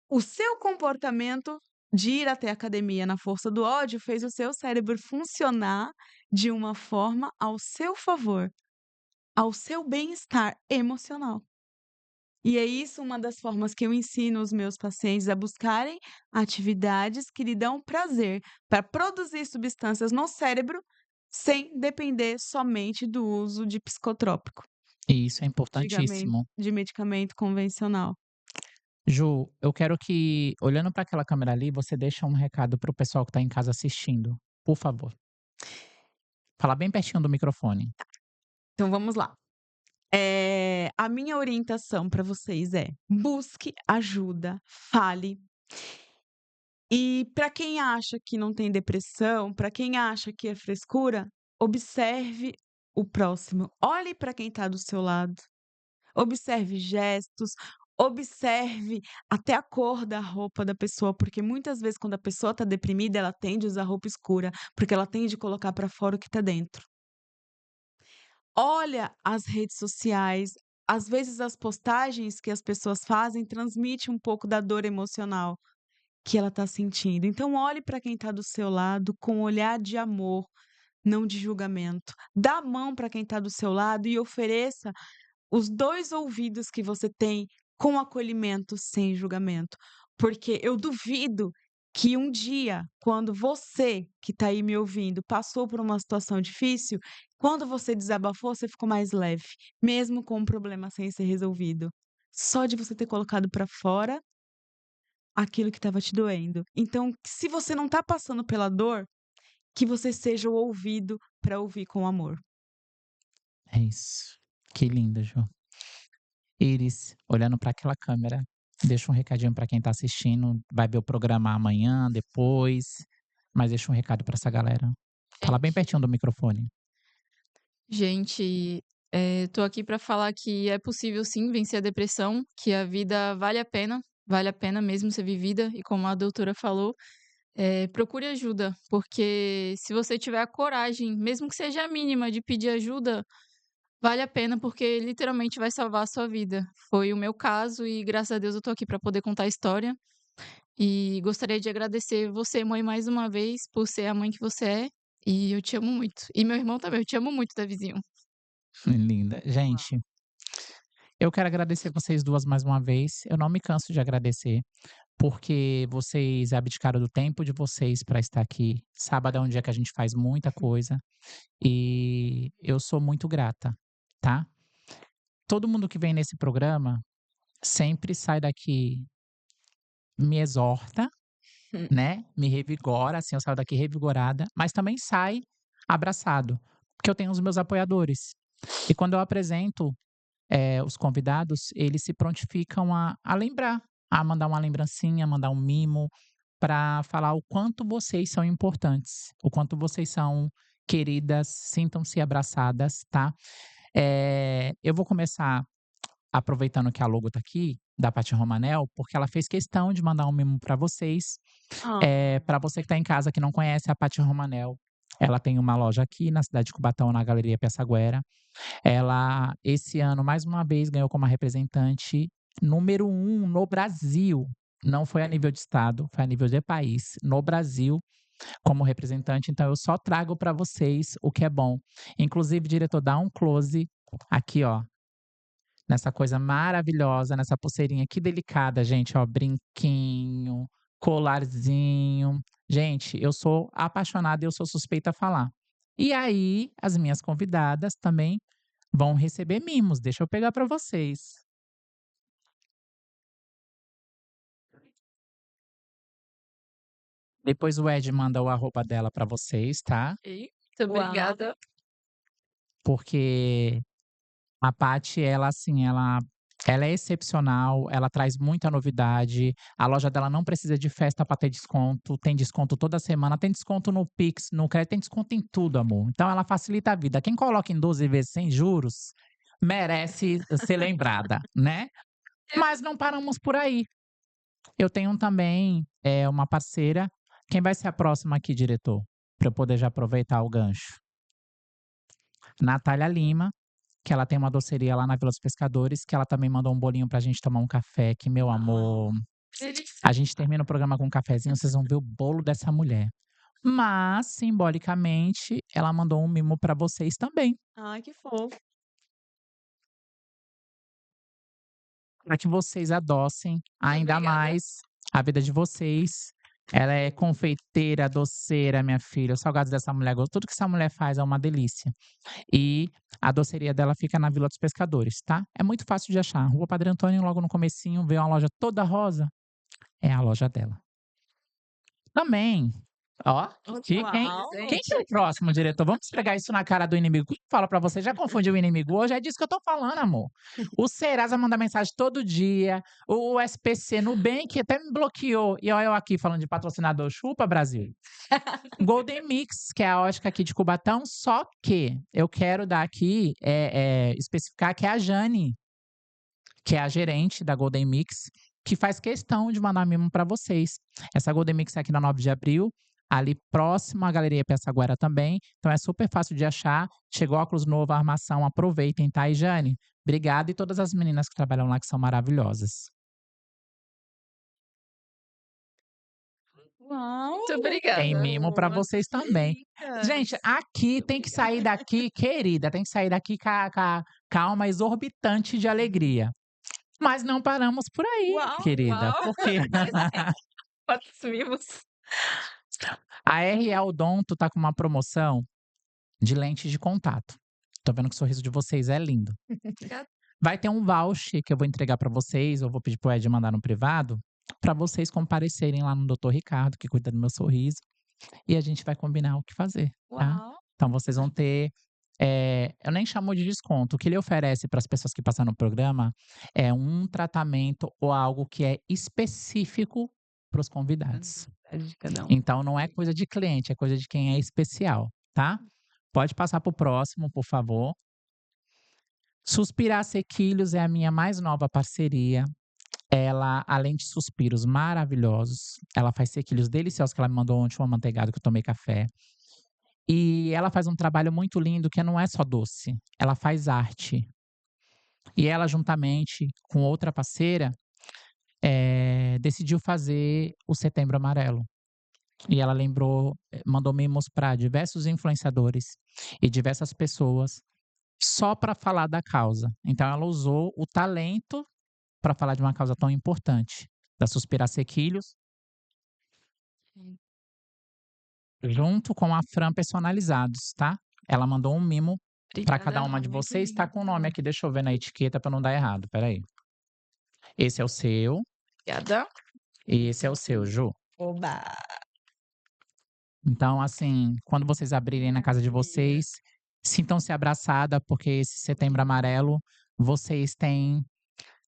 Speaker 2: o seu comportamento de ir até a academia na força do ódio fez o seu cérebro funcionar de uma forma ao seu favor, ao seu bem-estar emocional. E é isso uma das formas que eu ensino os meus pacientes a buscarem atividades que lhe dão prazer, para produzir substâncias no cérebro, sem depender somente do uso de psicotrópico,
Speaker 1: E isso é
Speaker 2: digamen
Speaker 1: importantíssimo.
Speaker 2: de medicamento convencional.
Speaker 1: Ju, eu quero que, olhando para aquela câmera ali, você deixa um recado para o pessoal que está em casa assistindo, por favor. Fala bem pertinho do microfone.
Speaker 2: Então vamos lá. A minha orientação para vocês é: busque ajuda, fale. E para quem acha que não tem depressão, para quem acha que é frescura, observe o próximo. Olhe para quem está do seu lado. Observe gestos, observe até a cor da roupa da pessoa, porque muitas vezes quando a pessoa está deprimida, ela tende a usar roupa escura, porque ela tende a colocar para fora o que está dentro. Olha as redes sociais, às vezes as postagens que as pessoas fazem transmite um pouco da dor emocional que ela está sentindo. Então olhe para quem está do seu lado com um olhar de amor, não de julgamento. Dá a mão para quem está do seu lado e ofereça os 2 ouvidos que você tem com acolhimento, sem julgamento. Porque eu duvido que um dia, quando você que está aí me ouvindo passou por uma situação difícil, quando você desabafou, você ficou mais leve, mesmo com um problema sem ser resolvido. Só de você ter colocado para fora aquilo que estava te doendo. Então, se você não está passando pela dor, que você seja o ouvido para ouvir com amor.
Speaker 1: É isso. Que linda, Ju. Iris, olhando para aquela câmera, deixa um recadinho para quem tá assistindo, vai ver o programa amanhã, depois, mas deixa um recado para essa galera. Fala bem
Speaker 3: Gente,
Speaker 1: pertinho do microfone.
Speaker 3: gente, tô aqui pra falar que é possível sim vencer a depressão, que a vida vale a pena mesmo ser vivida e como a doutora falou, procure ajuda, porque se você tiver a coragem, mesmo que seja a mínima, de pedir ajuda, vale a pena, porque literalmente vai salvar a sua vida. Foi o meu caso e graças a Deus eu tô aqui pra poder contar a história. E gostaria de agradecer você, mãe, mais uma vez, por ser a mãe que você é. E eu te amo muito. E meu irmão também, eu te amo muito, Davizinho.
Speaker 1: Linda. Gente, eu quero agradecer vocês duas mais uma vez. Eu não me canso de agradecer, porque vocês abdicaram do tempo de vocês para estar aqui. Sábado é um dia que a gente faz muita coisa e eu sou muito grata, tá? Todo mundo que vem nesse programa sempre sai daqui, me exorta,
Speaker 2: Hum.
Speaker 1: né, me revigora, assim, eu saio daqui revigorada, mas também sai abraçado, porque eu tenho os meus apoiadores. E quando eu apresento, os convidados, eles se prontificam a lembrar a mandar uma lembrancinha, mandar um mimo, para falar o quanto vocês são importantes, o quanto vocês são queridas, sintam-se abraçadas, tá? Eu vou começar aproveitando que a logo tá aqui, da Paty Romanel, porque ela fez questão de mandar um mimo para vocês.
Speaker 2: Ah,
Speaker 1: Para você que tá em casa que não conhece a Paty Romanel, ela tem uma loja aqui na cidade de Cubatão, na Galeria Piaçaguera. Ela, esse ano, mais uma vez, ganhou como a representante número 1 no Brasil. Não foi a nível de estado, foi a nível de país, no Brasil, como representante. Então, eu só trago para vocês o que é bom. Inclusive, diretor, dá um close aqui, ó, nessa coisa maravilhosa, nessa pulseirinha. Que delicada, gente, ó, brinquinho, colarzinho. Gente, eu sou apaixonada e eu sou suspeita a falar. E aí, as minhas convidadas também vão receber mimos. Deixa eu pegar para vocês. Depois o Ed manda o arroba dela para vocês, tá?
Speaker 3: Muito
Speaker 2: Uau.
Speaker 3: obrigada.
Speaker 1: Porque a Paty, ela assim, ela é excepcional, ela traz muita novidade. A loja dela não precisa de festa para ter desconto, tem desconto toda semana, tem desconto no Pix, no crédito, tem desconto em tudo, amor. Então ela facilita a vida. Quem coloca em 12 vezes sem juros merece ser lembrada, né? Mas não paramos por aí. Eu tenho também uma parceira. Quem vai ser a próxima aqui, diretor? Para eu poder já aproveitar o gancho. Natália Lima, que ela tem uma doceria lá na Vila dos Pescadores, que ela também mandou um bolinho pra gente tomar um café, que, meu amor, a gente termina o programa com um cafezinho, vocês vão ver o bolo dessa mulher. Mas, simbolicamente, ela mandou um mimo pra vocês também,
Speaker 2: Ai, que fofo.
Speaker 1: para que vocês adoçem ainda
Speaker 3: obrigada.
Speaker 1: mais a vida de vocês. Ela é confeiteira, doceira, minha filha. Os salgados dessa mulher, tudo que essa mulher faz é uma delícia. E a doceria dela fica na Vila dos Pescadores, tá? É muito fácil de achar. Rua Padre Antônio, logo no comecinho, vê uma loja toda rosa. É a loja dela. Também, ó, quem
Speaker 2: Uau.
Speaker 1: que é o próximo, diretor? Vamos esfregar isso na cara do inimigo. Quem fala pra você? Já confundiu o inimigo hoje? É disso que eu tô falando, amor. O Serasa manda mensagem todo dia. O SPC Nubank até me bloqueou. E olha eu aqui falando de patrocinador. Chupa, Brasil. Golden Mix, que é a ótica aqui de Cubatão. Só que eu quero dar aqui, especificar que é a Jane, que é a gerente da Golden Mix, que faz questão de mandar mimo para vocês. Essa Golden Mix é aqui na 9 de abril, ali próximo à Galeria Piaçaguera também. Então é super fácil de achar. Chegou óculos novo, armação, aproveitem, tá? E Jane, obrigada e todas as meninas que trabalham lá que são maravilhosas.
Speaker 2: Uau.
Speaker 3: Muito obrigada.
Speaker 1: Tem mimo para vocês também. Gente, aqui tem que sair daqui, querida, tem que sair daqui com a alma exorbitante de alegria. Mas não paramos por aí,
Speaker 2: Uau,
Speaker 1: querida,
Speaker 3: uau.
Speaker 1: porque
Speaker 3: Quantos mimos?
Speaker 1: a RL Odonto tá com uma promoção de lente de contato. Tô vendo que o sorriso de vocês é lindo.
Speaker 3: Obrigada.
Speaker 1: Vai ter um voucher que eu vou entregar para vocês, ou vou pedir pro Ed mandar no privado, para vocês comparecerem lá no Dr. Ricardo, que cuida do meu sorriso, e a gente vai combinar o que fazer, tá?
Speaker 2: Uau.
Speaker 1: Então vocês vão ter, eu nem chamo de desconto. O que ele oferece para as pessoas que passam no programa é um tratamento ou algo que é específico para os convidados.
Speaker 2: De cada um.
Speaker 1: Então não é coisa de cliente, é coisa de quem é especial, tá? Pode passar pro próximo, por favor. Suspirar Sequilhos é a minha mais nova parceria. Ela, além de suspiros maravilhosos, ela faz sequilhos deliciosos, que ela me mandou ontem um amanteigado que eu tomei café. E ela faz um trabalho muito lindo que não é só doce, ela faz arte. E ela, juntamente com outra parceira, decidiu fazer o Setembro Amarelo. E ela mandou mimos para diversos influenciadores e diversas pessoas só para falar da causa. Então ela usou o talento para falar de uma causa tão importante, da Suspirar Sequilhos, junto com a Fran Personalizados, tá? Ela mandou um mimo para cada uma de vocês. Tá com o nome aqui, deixa eu ver na etiqueta para não dar errado. Peraí. Esse é o seu.
Speaker 3: Obrigada.
Speaker 1: E esse é o seu, Ju.
Speaker 2: Oba.
Speaker 1: Então, assim, quando vocês abrirem na casa de vocês, sintam-se abraçada, porque esse Setembro Amarelo, vocês têm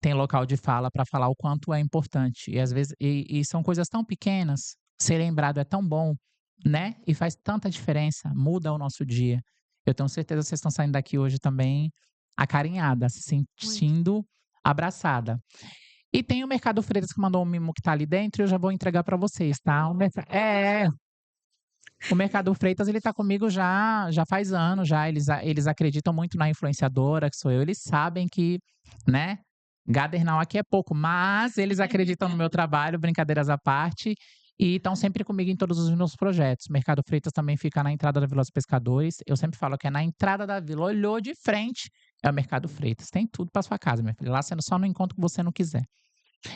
Speaker 1: tem local de fala para falar o quanto é importante. E às vezes e são coisas tão pequenas, ser lembrado é tão bom, né? E faz tanta diferença, muda o nosso dia. Eu tenho certeza que vocês estão saindo daqui hoje também acarinhada, se
Speaker 2: Muito.
Speaker 1: sentindo abraçada. E tem o Mercado Freitas que mandou um mimo que tá ali dentro e eu já vou entregar para vocês, tá? O Mercado Freitas, ele tá comigo já faz anos já, eles acreditam muito na influenciadora que sou eu, eles sabem que, né, gadernal aqui é pouco, mas eles acreditam no meu trabalho, brincadeiras à parte, e estão sempre comigo em todos os meus projetos. Mercado Freitas também fica na entrada da Vila dos Pescadores, eu sempre falo que é na entrada da vila, olhou de frente, é o Mercado Freitas, tem tudo para sua casa, minha filha, lá você só não encontra o que você não quiser.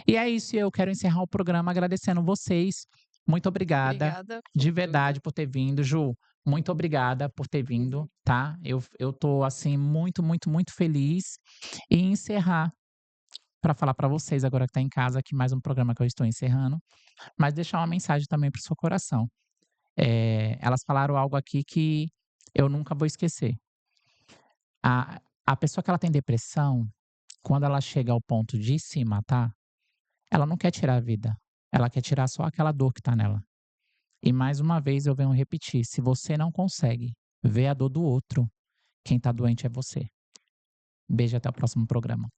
Speaker 1: E é isso, eu quero encerrar o programa agradecendo vocês. Muito obrigada,
Speaker 3: Obrigada por
Speaker 1: de
Speaker 3: tudo.
Speaker 1: verdade, por ter vindo. Ju, muito obrigada por ter vindo, tá? Eu tô, assim, muito, muito, muito feliz. E encerrar, para falar para vocês agora que tá em casa, aqui mais um programa que eu estou encerrando, mas deixar uma mensagem também para o seu coração. Elas falaram algo aqui que eu nunca vou esquecer. A pessoa que ela tem depressão, quando ela chega ao ponto de se matar, ela não quer tirar a vida, ela quer tirar só aquela dor que tá nela. E mais uma vez eu venho repetir: se você não consegue ver a dor do outro, quem tá doente é você. Beijo, até o próximo programa.